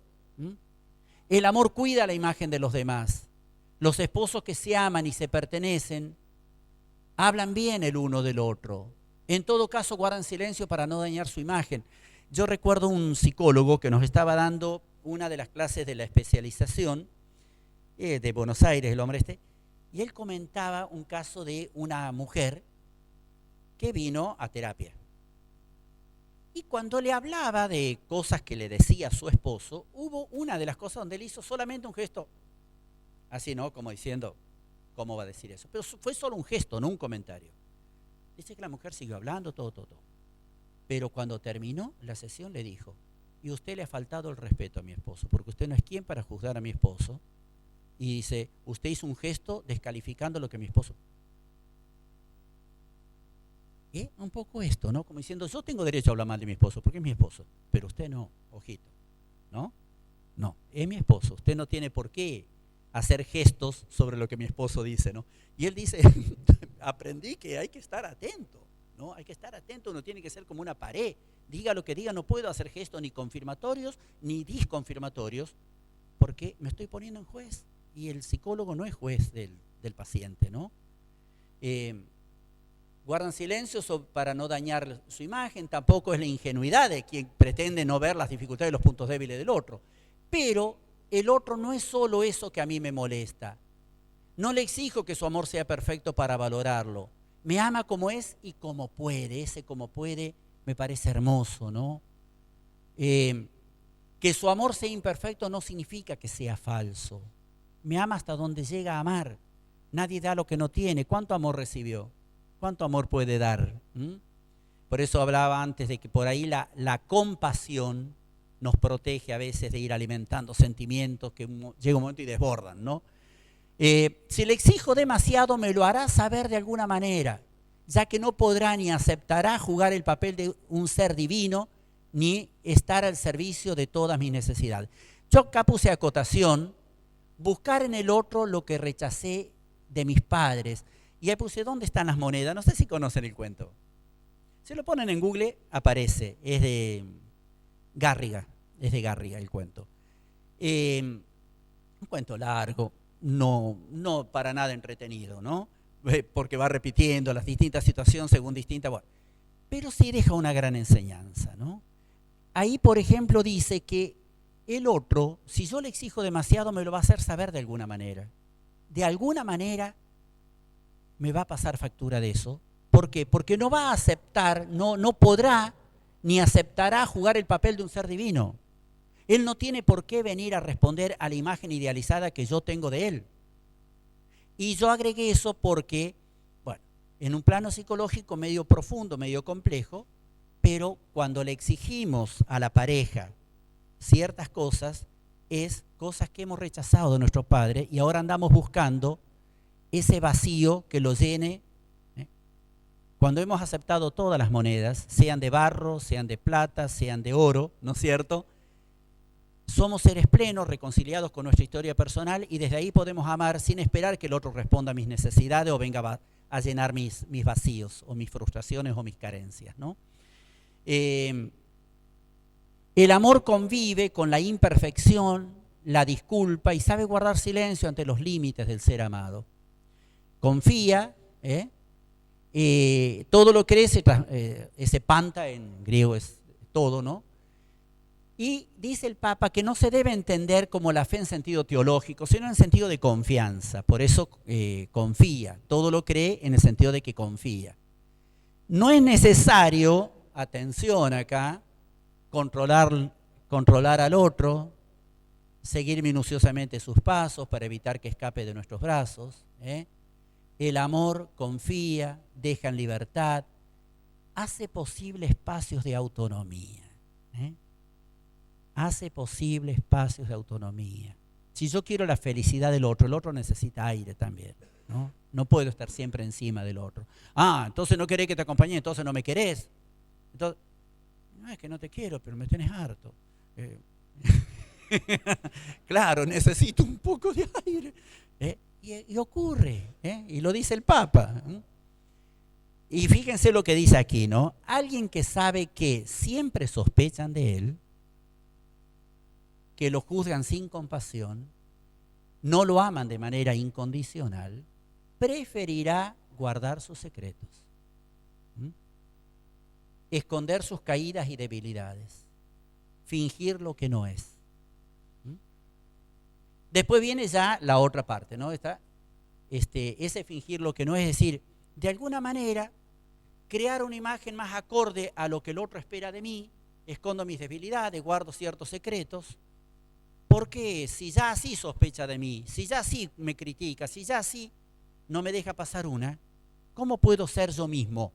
El amor cuida la imagen de los demás. Los esposos que se aman y se pertenecen hablan bien el uno del otro. En todo caso guardan silencio para no dañar su imagen. Yo recuerdo un psicólogo que nos estaba dando una de las clases de la especialización de Buenos Aires, el hombre y él comentaba un caso de una mujer que vino a terapia. Y cuando le hablaba de cosas que le decía a su esposo, hubo una de las cosas donde él hizo solamente un gesto, así, ¿no? Como diciendo, ¿cómo va a decir eso? Pero fue solo un gesto, no un comentario. Dice que la mujer siguió hablando, todo. Pero cuando terminó la sesión le dijo, y usted le ha faltado el respeto a mi esposo, porque usted no es quien para juzgar a mi esposo. Y dice, usted hizo un gesto descalificando lo que mi esposo... Un poco esto, ¿no? Como diciendo, yo tengo derecho a hablar mal de mi esposo, porque es mi esposo, pero usted no, ojito, ¿no? No, es mi esposo, usted no tiene por qué hacer gestos sobre lo que mi esposo dice, ¿no? Y él dice, aprendí que hay que estar atento, ¿no? Hay que estar atento, uno tiene que ser como una pared, diga lo que diga, no puedo hacer gestos ni confirmatorios ni disconfirmatorios, porque me estoy poniendo en juez, y el psicólogo no es juez del paciente, ¿no? Guardan silencio para no dañar su imagen, tampoco es la ingenuidad de quien pretende no ver las dificultades y los puntos débiles del otro. Pero el otro no es solo eso que a mí me molesta. No le exijo que su amor sea perfecto para valorarlo. Me ama como es y como puede. Ese como puede me parece hermoso, ¿no? Que su amor sea imperfecto no significa que sea falso. Me ama hasta donde llega a amar. Nadie da lo que no tiene. ¿Cuánto amor recibió? ¿Cuánto amor puede dar? Por eso hablaba antes de que por ahí la compasión nos protege a veces de ir alimentando sentimientos que llega un momento y desbordan, ¿no? Si le exijo demasiado, me lo hará saber de alguna manera, ya que no podrá ni aceptará jugar el papel de un ser divino, ni estar al servicio de todas mis necesidades. Yo acá puse acotación, buscar en el otro lo que rechacé de mis padres. Y ahí puse, ¿dónde están las monedas? No sé si conocen el cuento. Si lo ponen en Google, aparece. Es de Garriga el cuento. Un cuento largo, no para nada entretenido, ¿no? Porque va repitiendo las distintas situaciones según distintas... Bueno, pero sí deja una gran enseñanza, ¿no? Ahí, por ejemplo, dice que el otro, si yo le exijo demasiado, me lo va a hacer saber de alguna manera. De alguna manera me va a pasar factura de eso. ¿Por qué? Porque no va a aceptar, no podrá ni aceptará jugar el papel de un ser divino. Él no tiene por qué venir a responder a la imagen idealizada que yo tengo de él. Y yo agregué eso porque, bueno, en un plano psicológico medio profundo, medio complejo, pero cuando le exigimos a la pareja ciertas cosas, es cosas que hemos rechazado de nuestro padre y ahora andamos buscando ese vacío que lo llene. Cuando hemos aceptado todas las monedas, sean de barro, sean de plata, sean de oro, ¿no es cierto? Somos seres plenos, reconciliados con nuestra historia personal y desde ahí podemos amar sin esperar que el otro responda a mis necesidades o venga a llenar mis vacíos o mis frustraciones o mis carencias, ¿no? El amor convive con la imperfección, la disculpa y sabe guardar silencio ante los límites del ser amado. Confía, todo lo cree, ese panta en griego es todo, ¿no? Y dice el Papa que no se debe entender como la fe en sentido teológico, sino en sentido de confianza. Por eso confía, todo lo cree en el sentido de que confía. No es necesario, atención acá, controlar al otro, seguir minuciosamente sus pasos para evitar que escape de nuestros brazos. El amor confía, deja en libertad, hace posible espacios de autonomía. Hace posible espacios de autonomía. Si yo quiero la felicidad del otro, el otro necesita aire también, ¿no? No puedo estar siempre encima del otro. Entonces no querés que te acompañe, entonces no me querés. Entonces, no es que no te quiero, pero me tenés harto. Claro, necesito un poco de aire. Y ocurre, y lo dice el Papa. Y fíjense lo que dice aquí, ¿no? Alguien que sabe que siempre sospechan de él, que lo juzgan sin compasión, no lo aman de manera incondicional, preferirá guardar sus secretos, esconder sus caídas y debilidades, fingir lo que no es. Después viene ya la otra parte, ¿no? Ese fingir lo que no es, decir, de alguna manera, crear una imagen más acorde a lo que el otro espera de mí, escondo mis debilidades, guardo ciertos secretos, porque si ya así sospecha de mí, si ya así me critica, si ya así no me deja pasar una, ¿cómo puedo ser yo mismo?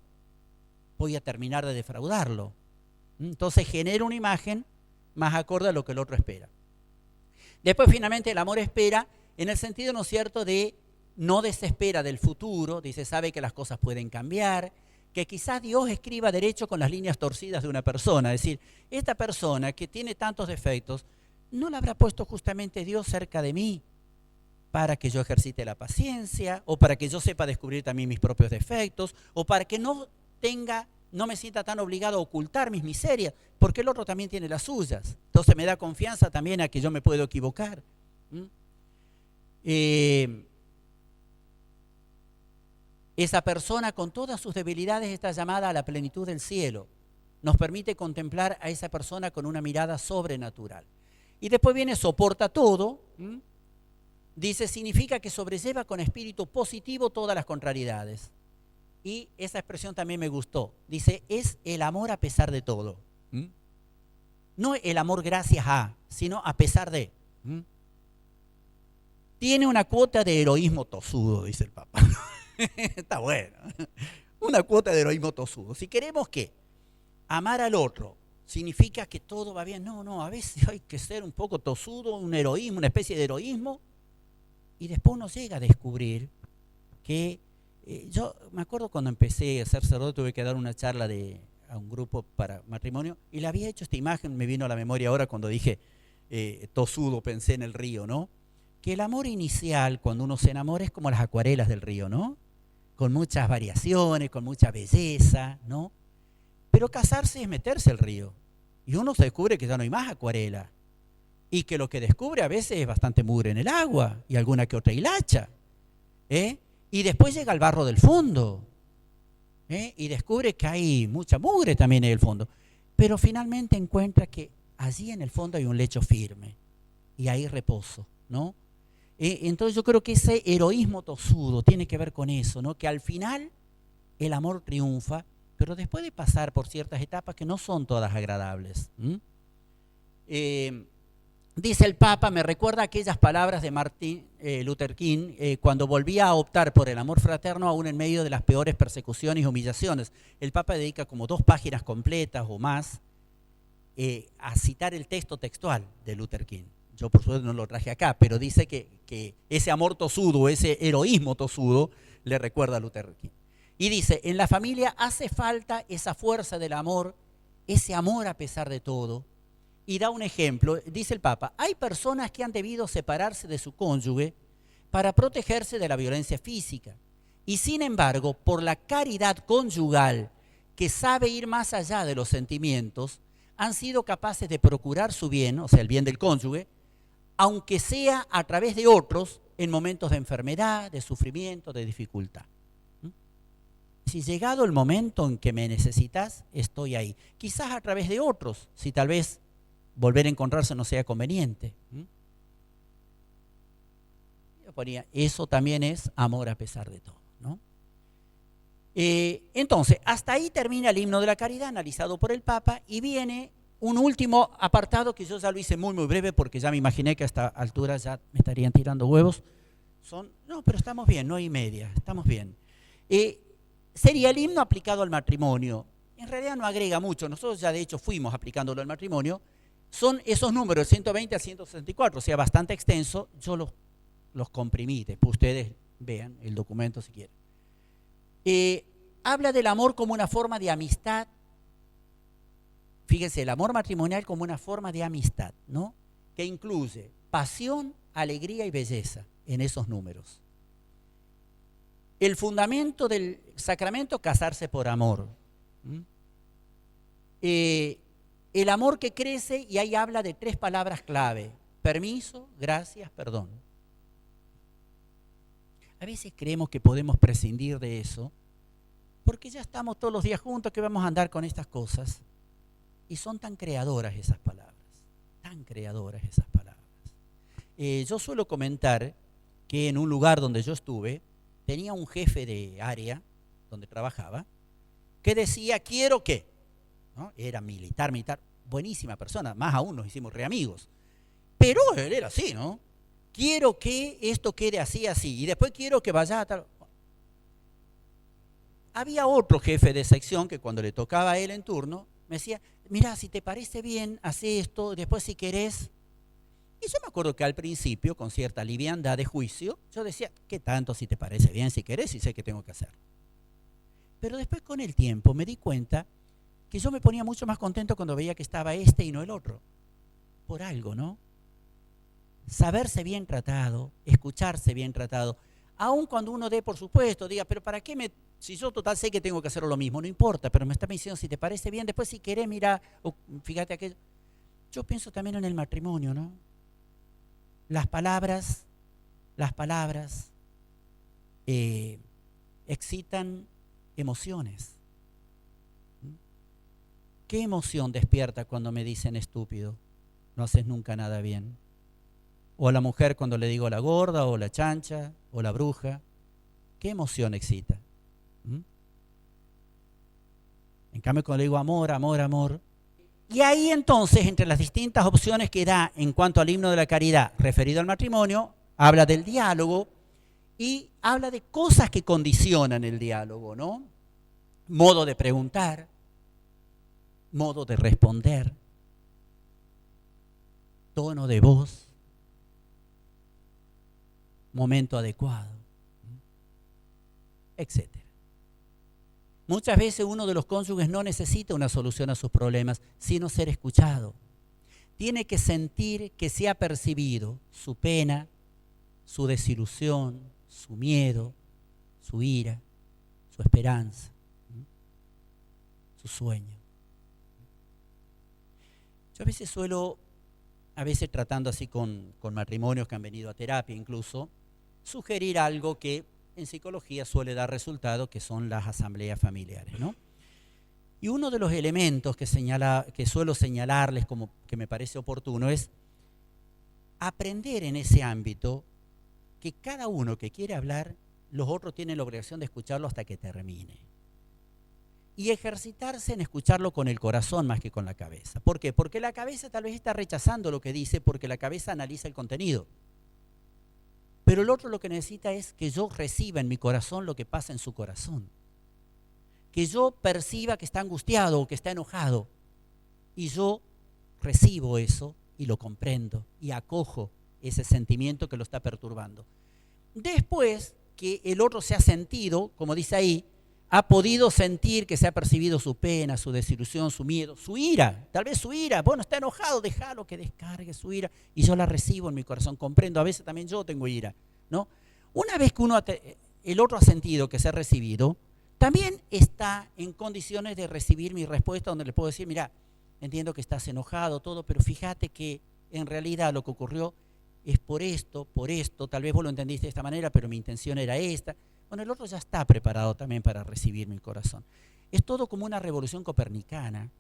Voy a terminar de defraudarlo. Entonces genero una imagen más acorde a lo que el otro espera. Después finalmente el amor espera en el sentido, ¿no es cierto?, de no desespera del futuro, dice, sabe que las cosas pueden cambiar, que quizás Dios escriba derecho con las líneas torcidas de una persona, es decir, esta persona que tiene tantos defectos, ¿no la habrá puesto justamente Dios cerca de mí para que yo ejercite la paciencia, o para que yo sepa descubrir también mis propios defectos, o para que no me sienta tan obligado a ocultar mis miserias, porque el otro también tiene las suyas? Entonces me da confianza también a que yo me puedo equivocar. Esa persona con todas sus debilidades está llamada a la plenitud del cielo. Nos permite contemplar a esa persona con una mirada sobrenatural. Y después viene soporta todo. Dice, significa que sobrelleva con espíritu positivo todas las contrariedades. Y esa expresión también me gustó. Dice, es el amor a pesar de todo. No el amor gracias a, sino a pesar de. Tiene una cuota de heroísmo tosudo, dice el Papa. Está bueno. Una cuota de heroísmo tosudo. Si queremos que amar al otro significa que todo va bien, no, a veces hay que ser un poco tosudo, un heroísmo, una especie de heroísmo, y después uno llega a descubrir que yo me acuerdo cuando empecé a ser sacerdote, tuve que dar una charla a un grupo para matrimonio, y le había hecho esta imagen, me vino a la memoria ahora cuando dije tosudo, pensé en el río, ¿no? Que el amor inicial, cuando uno se enamora, es como las acuarelas del río, ¿no? Con muchas variaciones, con mucha belleza, ¿no? Pero casarse es meterse al río, y uno se descubre que ya no hay más acuarela, y que lo que descubre a veces es bastante mugre en el agua, y alguna que otra hilacha, y después llega al barro del fondo, y descubre que hay mucha mugre también en el fondo, pero finalmente encuentra que allí en el fondo hay un lecho firme, y hay reposo, ¿no? Entonces yo creo que ese heroísmo tosudo tiene que ver con eso, ¿no? Que al final el amor triunfa, pero después de pasar por ciertas etapas que no son todas agradables. Dice el Papa, me recuerda aquellas palabras de Martin Luther King cuando volvía a optar por el amor fraterno aún en medio de las peores persecuciones y humillaciones. El Papa dedica como 2 páginas completas o más a citar el texto textual de Luther King. Yo por suerte no lo traje acá, pero dice que ese amor tosudo, ese heroísmo tosudo, le recuerda a Luther King. Y dice, en la familia hace falta esa fuerza del amor, ese amor a pesar de todo. Y da un ejemplo, dice el Papa, hay personas que han debido separarse de su cónyuge para protegerse de la violencia física. Y sin embargo, por la caridad conyugal, que sabe ir más allá de los sentimientos, han sido capaces de procurar su bien, o sea, el bien del cónyuge, aunque sea a través de otros, en momentos de enfermedad, de sufrimiento, de dificultad. Si llegado el momento en que me necesitas, estoy ahí. Quizás a través de otros, si tal vez volver a encontrarse no sea conveniente. Yo ponía, eso también es amor a pesar de todo, ¿no? Entonces, hasta ahí termina el himno de la caridad, analizado por el Papa, y viene un último apartado que yo ya lo hice muy, muy breve, porque ya me imaginé que a esta altura ya me estarían tirando huevos. No, pero estamos bien, 9:30, estamos bien. Sería el himno aplicado al matrimonio. En realidad no agrega mucho, nosotros ya de hecho fuimos aplicándolo al matrimonio. Son esos números, 120 al 164, o sea, bastante extenso. Yo los comprimí, después ustedes vean el documento si quieren. Habla del amor como una forma de amistad. Fíjense, el amor matrimonial como una forma de amistad, ¿no? Que incluye pasión, alegría y belleza en esos números. El fundamento del sacramento, casarse por amor. El amor que crece, y ahí habla de 3 palabras clave: permiso, gracias, perdón. A veces creemos que podemos prescindir de eso, porque ya estamos todos los días juntos, que vamos a andar con estas cosas. Y son tan creadoras esas palabras, tan creadoras esas palabras. Yo suelo comentar que en un lugar donde yo estuve, tenía un jefe de área donde trabajaba, que decía, quiero que, ¿no? Era militar, buenísima persona, más aún nos hicimos reamigos. Pero él era así, ¿no? Quiero que esto quede así, así, y después quiero que vaya a tal. Había otro jefe de sección que cuando le tocaba a él en turno, me decía, mira, si te parece bien, hace esto, después si querés. Y yo me acuerdo que al principio, con cierta liviandad de juicio, yo decía, ¿qué tanto si te parece bien, si querés, y sé qué tengo que hacer? Pero después con el tiempo me di cuenta que yo me ponía mucho más contento cuando veía que estaba este y no el otro. Por algo, ¿no? Saberse bien tratado, escucharse bien tratado, aun cuando uno dé, por supuesto, diga, pero ¿para qué si yo total sé que tengo que hacer lo mismo? No importa, pero me está diciendo si te parece bien, después si querés, mira, fíjate aquello. Yo pienso también en el matrimonio, ¿no? Las palabras excitan emociones. ¿Qué emoción despierta cuando me dicen estúpido? No haces nunca nada bien. O a la mujer cuando le digo la gorda, o la chancha, o la bruja. ¿Qué emoción excita? En cambio, cuando le digo amor, amor, amor. Y ahí entonces, entre las distintas opciones que da en cuanto al himno de la caridad referido al matrimonio, habla del diálogo y habla de cosas que condicionan el diálogo, ¿no? Modo de preguntar, modo de responder, tono de voz, momento adecuado, etc. Muchas veces uno de los cónyuges no necesita una solución a sus problemas, sino ser escuchado. Tiene que sentir que se ha percibido su pena, su desilusión, su miedo, su ira, su esperanza, su sueño. Yo a veces tratando así con matrimonios que han venido a terapia incluso, sugerir algo que en psicología suele dar resultado, que son las asambleas familiares, ¿no? Y uno de los elementos que suelo señalarles como que me parece oportuno es aprender en ese ámbito que cada uno que quiere hablar, los otros tienen la obligación de escucharlo hasta que termine. Y ejercitarse en escucharlo con el corazón más que con la cabeza. ¿Por qué? Porque la cabeza tal vez está rechazando lo que dice, porque la cabeza analiza el contenido. Pero el otro lo que necesita es que yo reciba en mi corazón lo que pasa en su corazón. Que yo perciba que está angustiado o que está enojado. Y yo recibo eso y lo comprendo y acojo ese sentimiento que lo está perturbando. Después que el otro se ha sentido, como dice ahí, ha podido sentir que se ha percibido su pena, su desilusión, su miedo, su ira, tal vez su ira. Bueno, está enojado, déjalo que descargue su ira y yo la recibo en mi corazón, comprendo. A veces también yo tengo ira, ¿no? Una vez que el otro ha sentido que se ha recibido, también está en condiciones de recibir mi respuesta, donde le puedo decir, mira, entiendo que estás enojado, todo, pero fíjate que en realidad lo que ocurrió es por esto, tal vez vos lo entendiste de esta manera, pero mi intención era esta. Bueno, el otro ya está preparado también para recibir mi corazón. Es todo como una revolución copernicana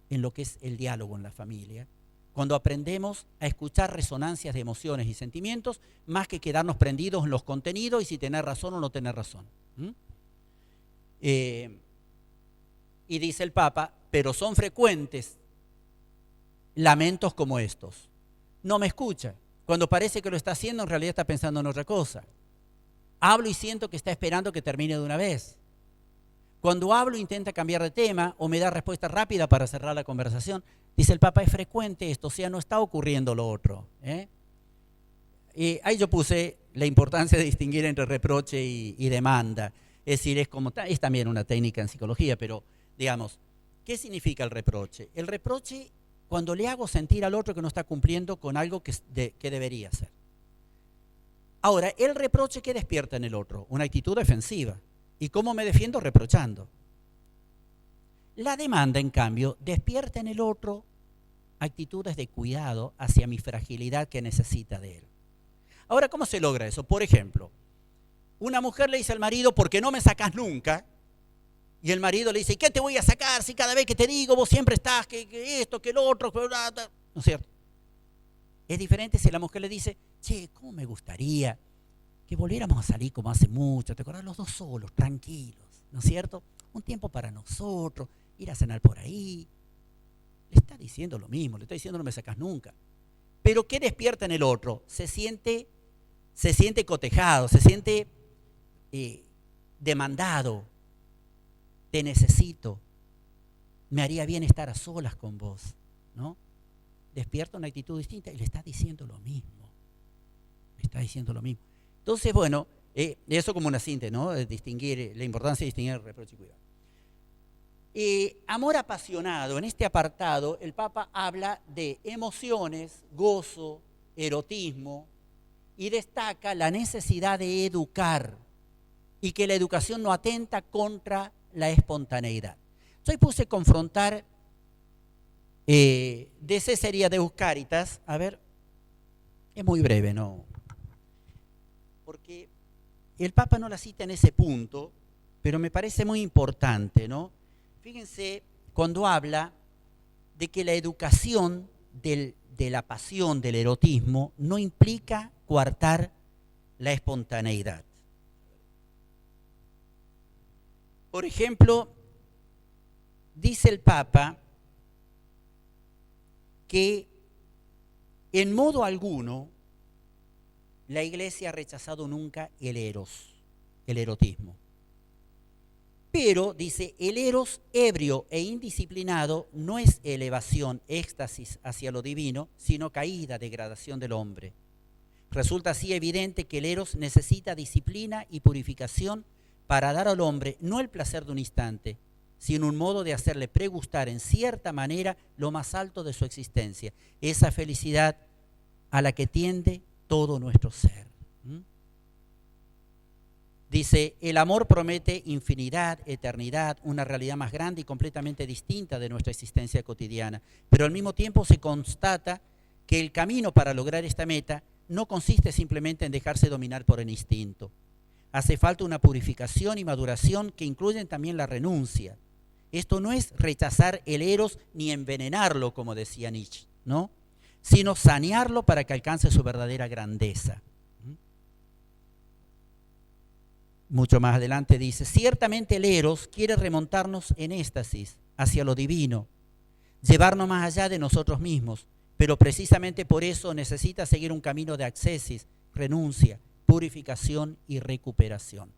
en lo que es el diálogo en la familia, cuando aprendemos a escuchar resonancias de emociones y sentimientos, más que quedarnos prendidos en los contenidos y si tener razón o no tener razón. Y dice el Papa, pero son frecuentes lamentos como estos. No me escucha. Cuando parece que lo está haciendo, en realidad está pensando en otra cosa. Hablo y siento que está esperando que termine de una vez. Cuando hablo intenta cambiar de tema o me da respuesta rápida para cerrar la conversación. Dice el Papa, es frecuente esto, o sea, no está ocurriendo lo otro. Y ahí yo puse la importancia de distinguir entre reproche y demanda. Es decir, es también una técnica en psicología, pero digamos, ¿qué significa el reproche? El reproche, cuando le hago sentir al otro que no está cumpliendo con algo que debería hacer. Ahora, el reproche, ¿qué despierta en el otro? Una actitud defensiva. ¿Y cómo me defiendo? Reprochando. La demanda, en cambio, despierta en el otro actitudes de cuidado hacia mi fragilidad que necesita de él. Ahora, ¿cómo se logra eso? Por ejemplo, una mujer le dice al marido, ¿por qué no me sacás nunca? Y el marido le dice, ¿qué te voy a sacar si cada vez que te digo vos siempre estás, que esto, que lo otro, que bla, bla? ¿No es cierto? Es diferente si la mujer le dice, che, ¿cómo me gustaría que volviéramos a salir como hace mucho? ¿Te acordás? Los dos solos, tranquilos, ¿no es cierto? Un tiempo para nosotros, ir a cenar por ahí. Le está diciendo lo mismo, le está diciendo no me sacas nunca. Pero ¿qué despierta en el otro? Se siente cotejado, se siente demandado. Te necesito. Me haría bien estar a solas con vos, ¿no? Despierta una actitud distinta y le está diciendo lo mismo. Le está diciendo lo mismo. Entonces, bueno, eso como una síntesis, ¿no? Distinguir, la importancia de distinguir el reproche y cuidado. Amor apasionado, en este apartado, el Papa habla de emociones, gozo, erotismo, y destaca la necesidad de educar y que la educación no atenta contra la espontaneidad. Yo puse confrontar de Cesaria Deus Caritas, a ver, es muy breve, ¿no? Porque el Papa no la cita en ese punto, pero me parece muy importante, ¿no? Fíjense, cuando habla de que la educación de la pasión, del erotismo, no implica coartar la espontaneidad. Por ejemplo, dice el Papa que en modo alguno la Iglesia ha rechazado nunca el erotismo. Pero, dice, el eros ebrio e indisciplinado no es elevación, éxtasis hacia lo divino, sino caída, degradación del hombre. Resulta así evidente que el eros necesita disciplina y purificación para dar al hombre no el placer de un instante, sino un modo de hacerle pregustar en cierta manera lo más alto de su existencia, esa felicidad a la que tiende todo nuestro ser. Dice, el amor promete infinidad, eternidad, una realidad más grande y completamente distinta de nuestra existencia cotidiana, pero al mismo tiempo se constata que el camino para lograr esta meta no consiste simplemente en dejarse dominar por el instinto. Hace falta una purificación y maduración que incluyen también la renuncia. Esto no es rechazar el eros ni envenenarlo, como decía Nietzsche, ¿no? Sino sanearlo para que alcance su verdadera grandeza. Mucho más adelante dice, ciertamente el eros quiere remontarnos en éxtasis hacia lo divino, llevarnos más allá de nosotros mismos, pero precisamente por eso necesita seguir un camino de ascesis, renuncia, purificación y recuperación.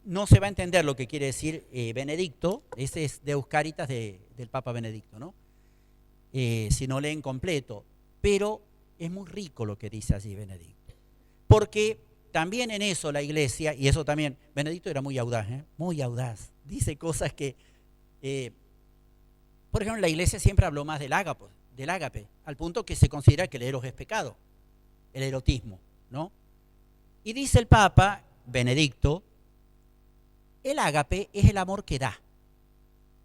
No se va a entender lo que quiere decir Benedicto, ese es Deus Caritas del Papa Benedicto, ¿no? Si no leen completo, pero es muy rico lo que dice allí Benedicto, porque también en eso la Iglesia, y eso también, Benedicto era muy audaz, dice cosas que, por ejemplo, la Iglesia siempre habló más del ágape, al punto que se considera que el eros es pecado, el erotismo, ¿no? Y dice el Papa Benedicto, el ágape es el amor que da,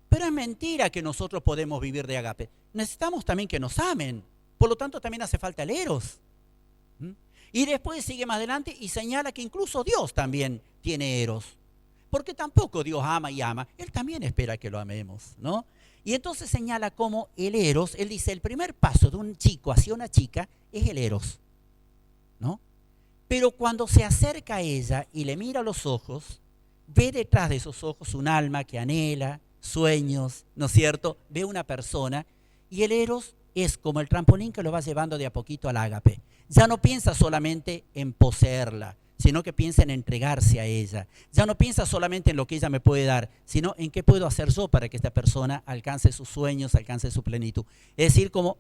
pero es mentira que nosotros podemos vivir de ágape, necesitamos también que nos amen, Por lo tanto, también hace falta el eros. ¿Mm? Y después sigue más adelante y señala que incluso Dios también tiene eros. Porque tampoco Dios ama y ama, Él también espera que lo amemos, ¿no? Y entonces señala cómo el eros, él dice, el primer paso de un chico hacia una chica es el eros, ¿no? Pero cuando se acerca a ella y le mira a los ojos, ve detrás de esos ojos un alma que anhela, sueños, ¿no es cierto? Ve una persona y el eros es como el trampolín que lo va llevando de a poquito al ágape. Ya no piensa solamente en poseerla, sino que piensa en entregarse a ella. Ya no piensa solamente en lo que ella me puede dar, sino en qué puedo hacer yo para que esta persona alcance sus sueños, alcance su plenitud. Es decir, como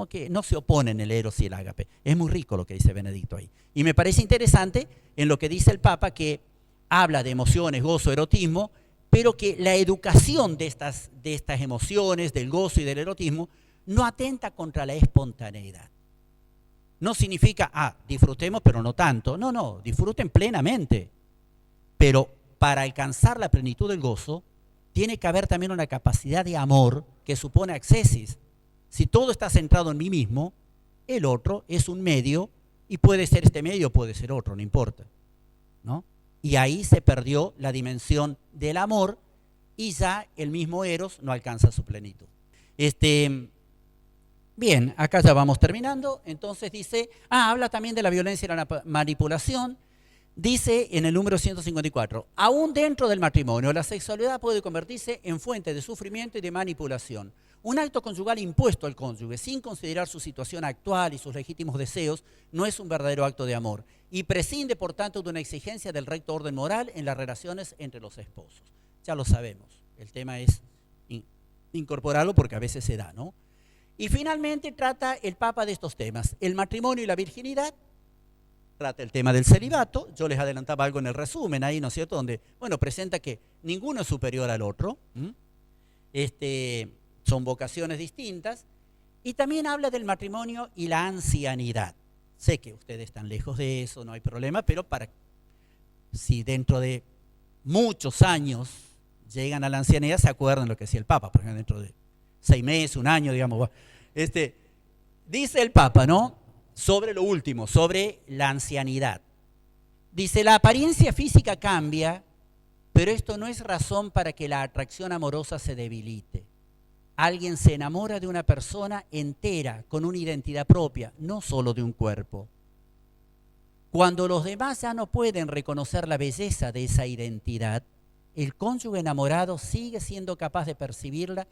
que no se oponen el eros y el ágape. Es muy rico lo que dice Benedicto ahí. Y me parece interesante en lo que dice el Papa, que habla de emociones, gozo, erotismo, pero que la educación de estas emociones, del gozo y del erotismo, no atenta contra la espontaneidad. No significa, disfrutemos pero no tanto. No, disfruten plenamente. Pero para alcanzar la plenitud del gozo, tiene que haber también una capacidad de amor que supone accesis. Si todo está centrado en mí mismo, el otro es un medio, y puede ser este medio, puede ser otro, no importa, ¿no? Y ahí se perdió la dimensión del amor y ya el mismo eros no alcanza su plenitud. Bien, acá ya vamos terminando. Entonces dice, habla también de la violencia y la manipulación. Dice en el número 154, aún dentro del matrimonio, la sexualidad puede convertirse en fuente de sufrimiento y de manipulación. Un acto conyugal impuesto al cónyuge, sin considerar su situación actual y sus legítimos deseos, no es un verdadero acto de amor y prescinde, por tanto, de una exigencia del recto orden moral en las relaciones entre los esposos. Ya lo sabemos, el tema es incorporarlo porque a veces se da, ¿no? Y finalmente trata el Papa de estos temas, el matrimonio y la virginidad, trata el tema del celibato. Yo les adelantaba algo en el resumen ahí, ¿no es cierto?, donde, presenta que ninguno es superior al otro, son vocaciones distintas, y también habla del matrimonio y la ancianidad. Sé que ustedes están lejos de eso, no hay problema, pero si dentro de muchos años llegan a la ancianidad, se acuerdan lo que decía el Papa, por ejemplo, dentro de 6 meses, un año, digamos. Dice el Papa, ¿no?, sobre lo último, sobre la ancianidad. Dice, la apariencia física cambia, pero esto no es razón para que la atracción amorosa se debilite. Alguien se enamora de una persona entera, con una identidad propia, no solo de un cuerpo. Cuando los demás ya no pueden reconocer la belleza de esa identidad, el cónyuge enamorado sigue siendo capaz de percibirla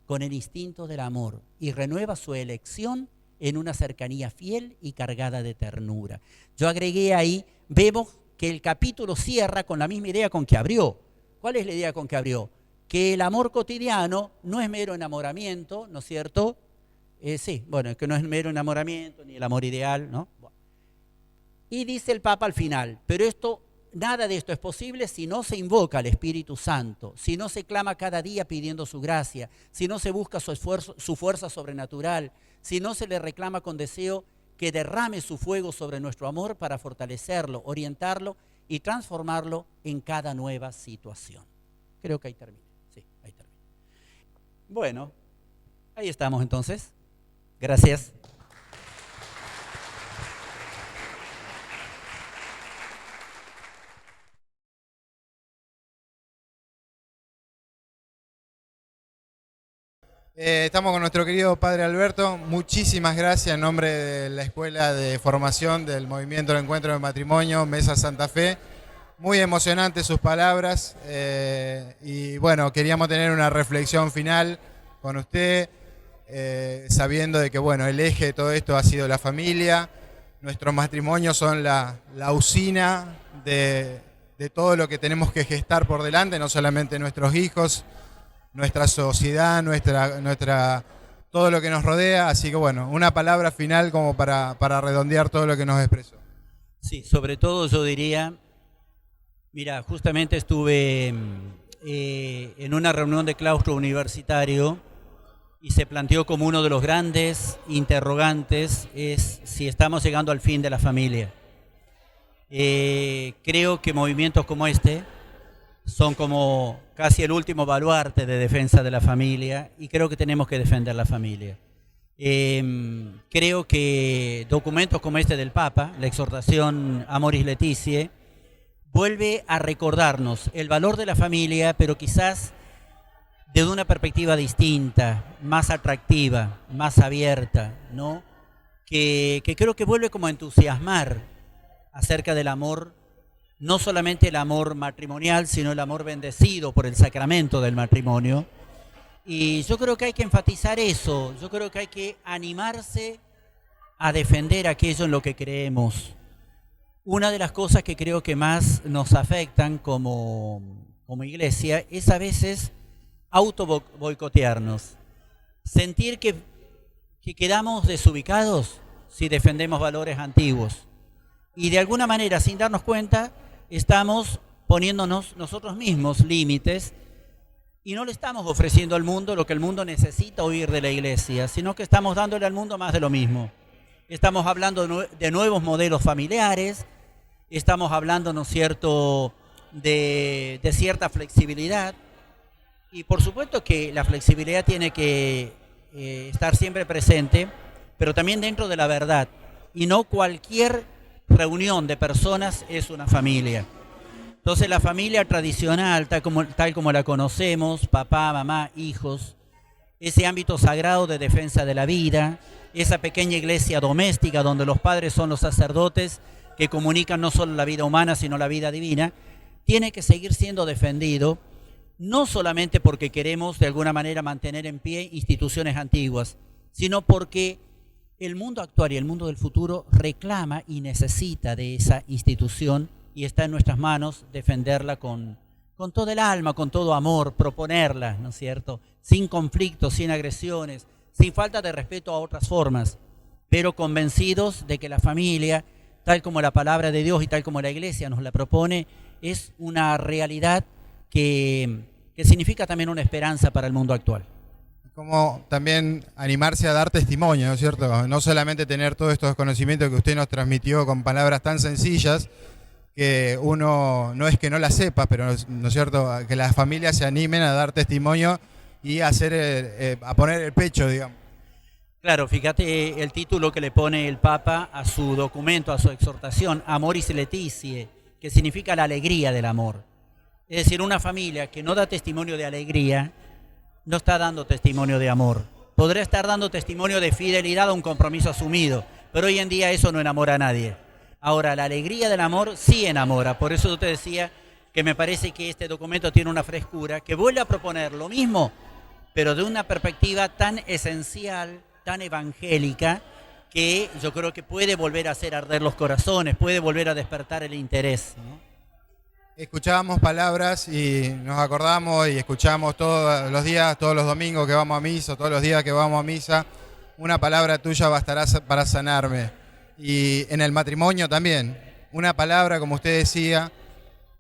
con el instinto del amor y renueva su elección en una cercanía fiel y cargada de ternura. Yo agregué ahí, vemos que el capítulo cierra con la misma idea con que abrió. ¿Cuál es la idea con que abrió? Que el amor cotidiano no es mero enamoramiento, ¿no es cierto? Que no es mero enamoramiento ni el amor ideal, ¿no? Y dice el Papa al final, pero nada de esto es posible si no se invoca al Espíritu Santo, si no se clama cada día pidiendo su gracia, si no se busca su fuerza sobrenatural, si no se le reclama con deseo que derrame su fuego sobre nuestro amor para fortalecerlo, orientarlo y transformarlo en cada nueva situación. Creo que ahí termina. Sí, ahí termina. Bueno, ahí estamos entonces. Gracias. Estamos con nuestro querido Padre Alberto. Muchísimas gracias en nombre de la Escuela de Formación del Movimiento del Encuentro de Matrimonio, Mesa Santa Fe. Muy emocionantes sus palabras y bueno, queríamos tener una reflexión final con usted, sabiendo de que el eje de todo esto ha sido la familia. Nuestros matrimonios son la usina de todo lo que tenemos que gestar por delante, no solamente nuestros hijos, nuestra sociedad, todo lo que nos rodea. Así que una palabra final como para redondear todo lo que nos expresó. Sí, sobre todo yo diría, mira, justamente estuve en una reunión de claustro universitario y se planteó como uno de los grandes interrogantes es si estamos llegando al fin de la familia. Creo que movimientos como este son como casi el último baluarte de defensa de la familia y creo que tenemos que defender la familia. Creo que documentos como este del Papa, la exhortación Amoris Laetitia, vuelve a recordarnos el valor de la familia, pero quizás desde una perspectiva distinta, más atractiva, más abierta, ¿no? Que creo que vuelve como a entusiasmar acerca del amor, no solamente el amor matrimonial, sino el amor bendecido por el sacramento del matrimonio. Y yo creo que hay que enfatizar eso, yo creo que hay que animarse a defender aquello en lo que creemos. Una de las cosas que creo que más nos afectan como iglesia es a veces auto-boicotearnos, sentir que quedamos desubicados si defendemos valores antiguos. Y de alguna manera, sin darnos cuenta, estamos poniéndonos nosotros mismos límites y no le estamos ofreciendo al mundo lo que el mundo necesita oír de la iglesia, sino que estamos dándole al mundo más de lo mismo. Estamos hablando de nuevos modelos familiares, estamos hablando, ¿no es cierto?, de cierta flexibilidad. Y por supuesto que la flexibilidad tiene que estar siempre presente, pero también dentro de la verdad. Y no cualquier reunión de personas es una familia. Entonces la familia tradicional, tal como la conocemos, papá, mamá, hijos, ese ámbito sagrado de defensa de la vida, esa pequeña iglesia doméstica donde los padres son los sacerdotes que comunican no solo la vida humana, sino la vida divina, tiene que seguir siendo defendido, no solamente porque queremos de alguna manera mantener en pie instituciones antiguas, sino porque el mundo actual y el mundo del futuro reclama y necesita de esa institución y está en nuestras manos defenderla con todo el alma, con todo amor, proponerla, ¿no es cierto?, sin conflictos, sin agresiones, sin falta de respeto a otras formas, pero convencidos de que la familia, tal como la palabra de Dios y tal como la Iglesia nos la propone, es una realidad que significa también una esperanza para el mundo actual. Como también animarse a dar testimonio, ¿no es cierto? No solamente tener todos estos conocimientos que usted nos transmitió con palabras tan sencillas, que uno no es que no la sepa, pero ¿no es cierto?, que las familias se animen a dar testimonio y a poner el pecho, digamos. Claro, fíjate el título que le pone el Papa a su documento, a su exhortación, Amoris Laetitia, que significa la alegría del amor. Es decir, una familia que no da testimonio de alegría, no está dando testimonio de amor. Podrá estar dando testimonio de fidelidad a un compromiso asumido, pero hoy en día eso no enamora a nadie. Ahora, la alegría del amor sí enamora. Por eso yo te decía que me parece que este documento tiene una frescura, que vuelve a proponer lo mismo, pero de una perspectiva tan esencial, tan evangélica, que yo creo que puede volver a hacer arder los corazones, puede volver a despertar el interés, ¿no? Escuchábamos palabras y nos acordamos y escuchamos todos los días, todos los domingos que vamos a misa, todos los días que vamos a misa, una palabra tuya bastará para sanarme. Y en el matrimonio también, una palabra, como usted decía,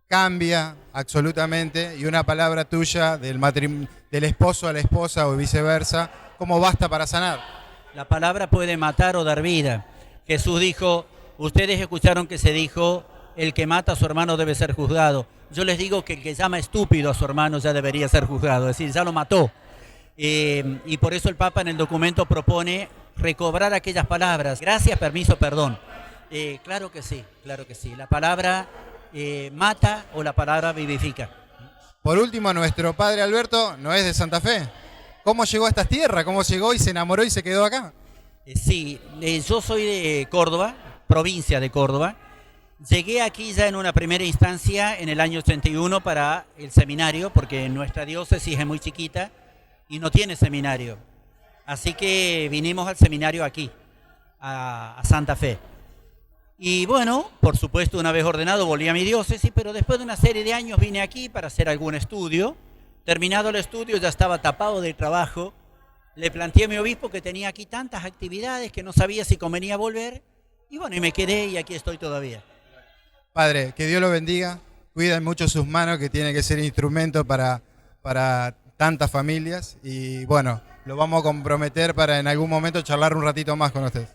cambia absolutamente, y una palabra tuya del esposo a la esposa o viceversa, ¿cómo basta para sanar? La palabra puede matar o dar vida. Jesús dijo, ustedes escucharon que se dijo, el que mata a su hermano debe ser juzgado. Yo les digo que el que llama estúpido a su hermano ya debería ser juzgado, es decir, ya lo mató. Y por eso el Papa en el documento propone recobrar aquellas palabras, gracias, permiso, perdón. Claro que sí, la palabra mata o la palabra vivifica. Por último, nuestro padre Alberto no es de Santa Fe. ¿Cómo llegó a estas tierras? ¿Cómo llegó y se enamoró y se quedó acá? Sí, yo soy de Córdoba, provincia de Córdoba. Llegué aquí ya en una primera instancia en el año 81 para el seminario, porque nuestra diócesis es muy chiquita y no tiene seminario. Así que vinimos al seminario aquí, a Santa Fe. Y bueno, por supuesto, una vez ordenado volví a mi diócesis, pero después de una serie de años vine aquí para hacer algún estudio. Terminado el estudio ya estaba tapado de trabajo. Le planteé a mi obispo que tenía aquí tantas actividades que no sabía si convenía volver. Y bueno, y me quedé y aquí estoy todavía. Padre, que Dios lo bendiga. Cuiden mucho sus manos, que tiene que ser instrumento para tantas familias. Y bueno, lo vamos a comprometer para en algún momento charlar un ratito más con ustedes.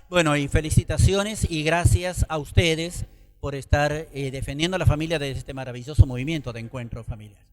Bueno, y felicitaciones y gracias a ustedes por estar defendiendo a la familia de este maravilloso movimiento de encuentro familiar.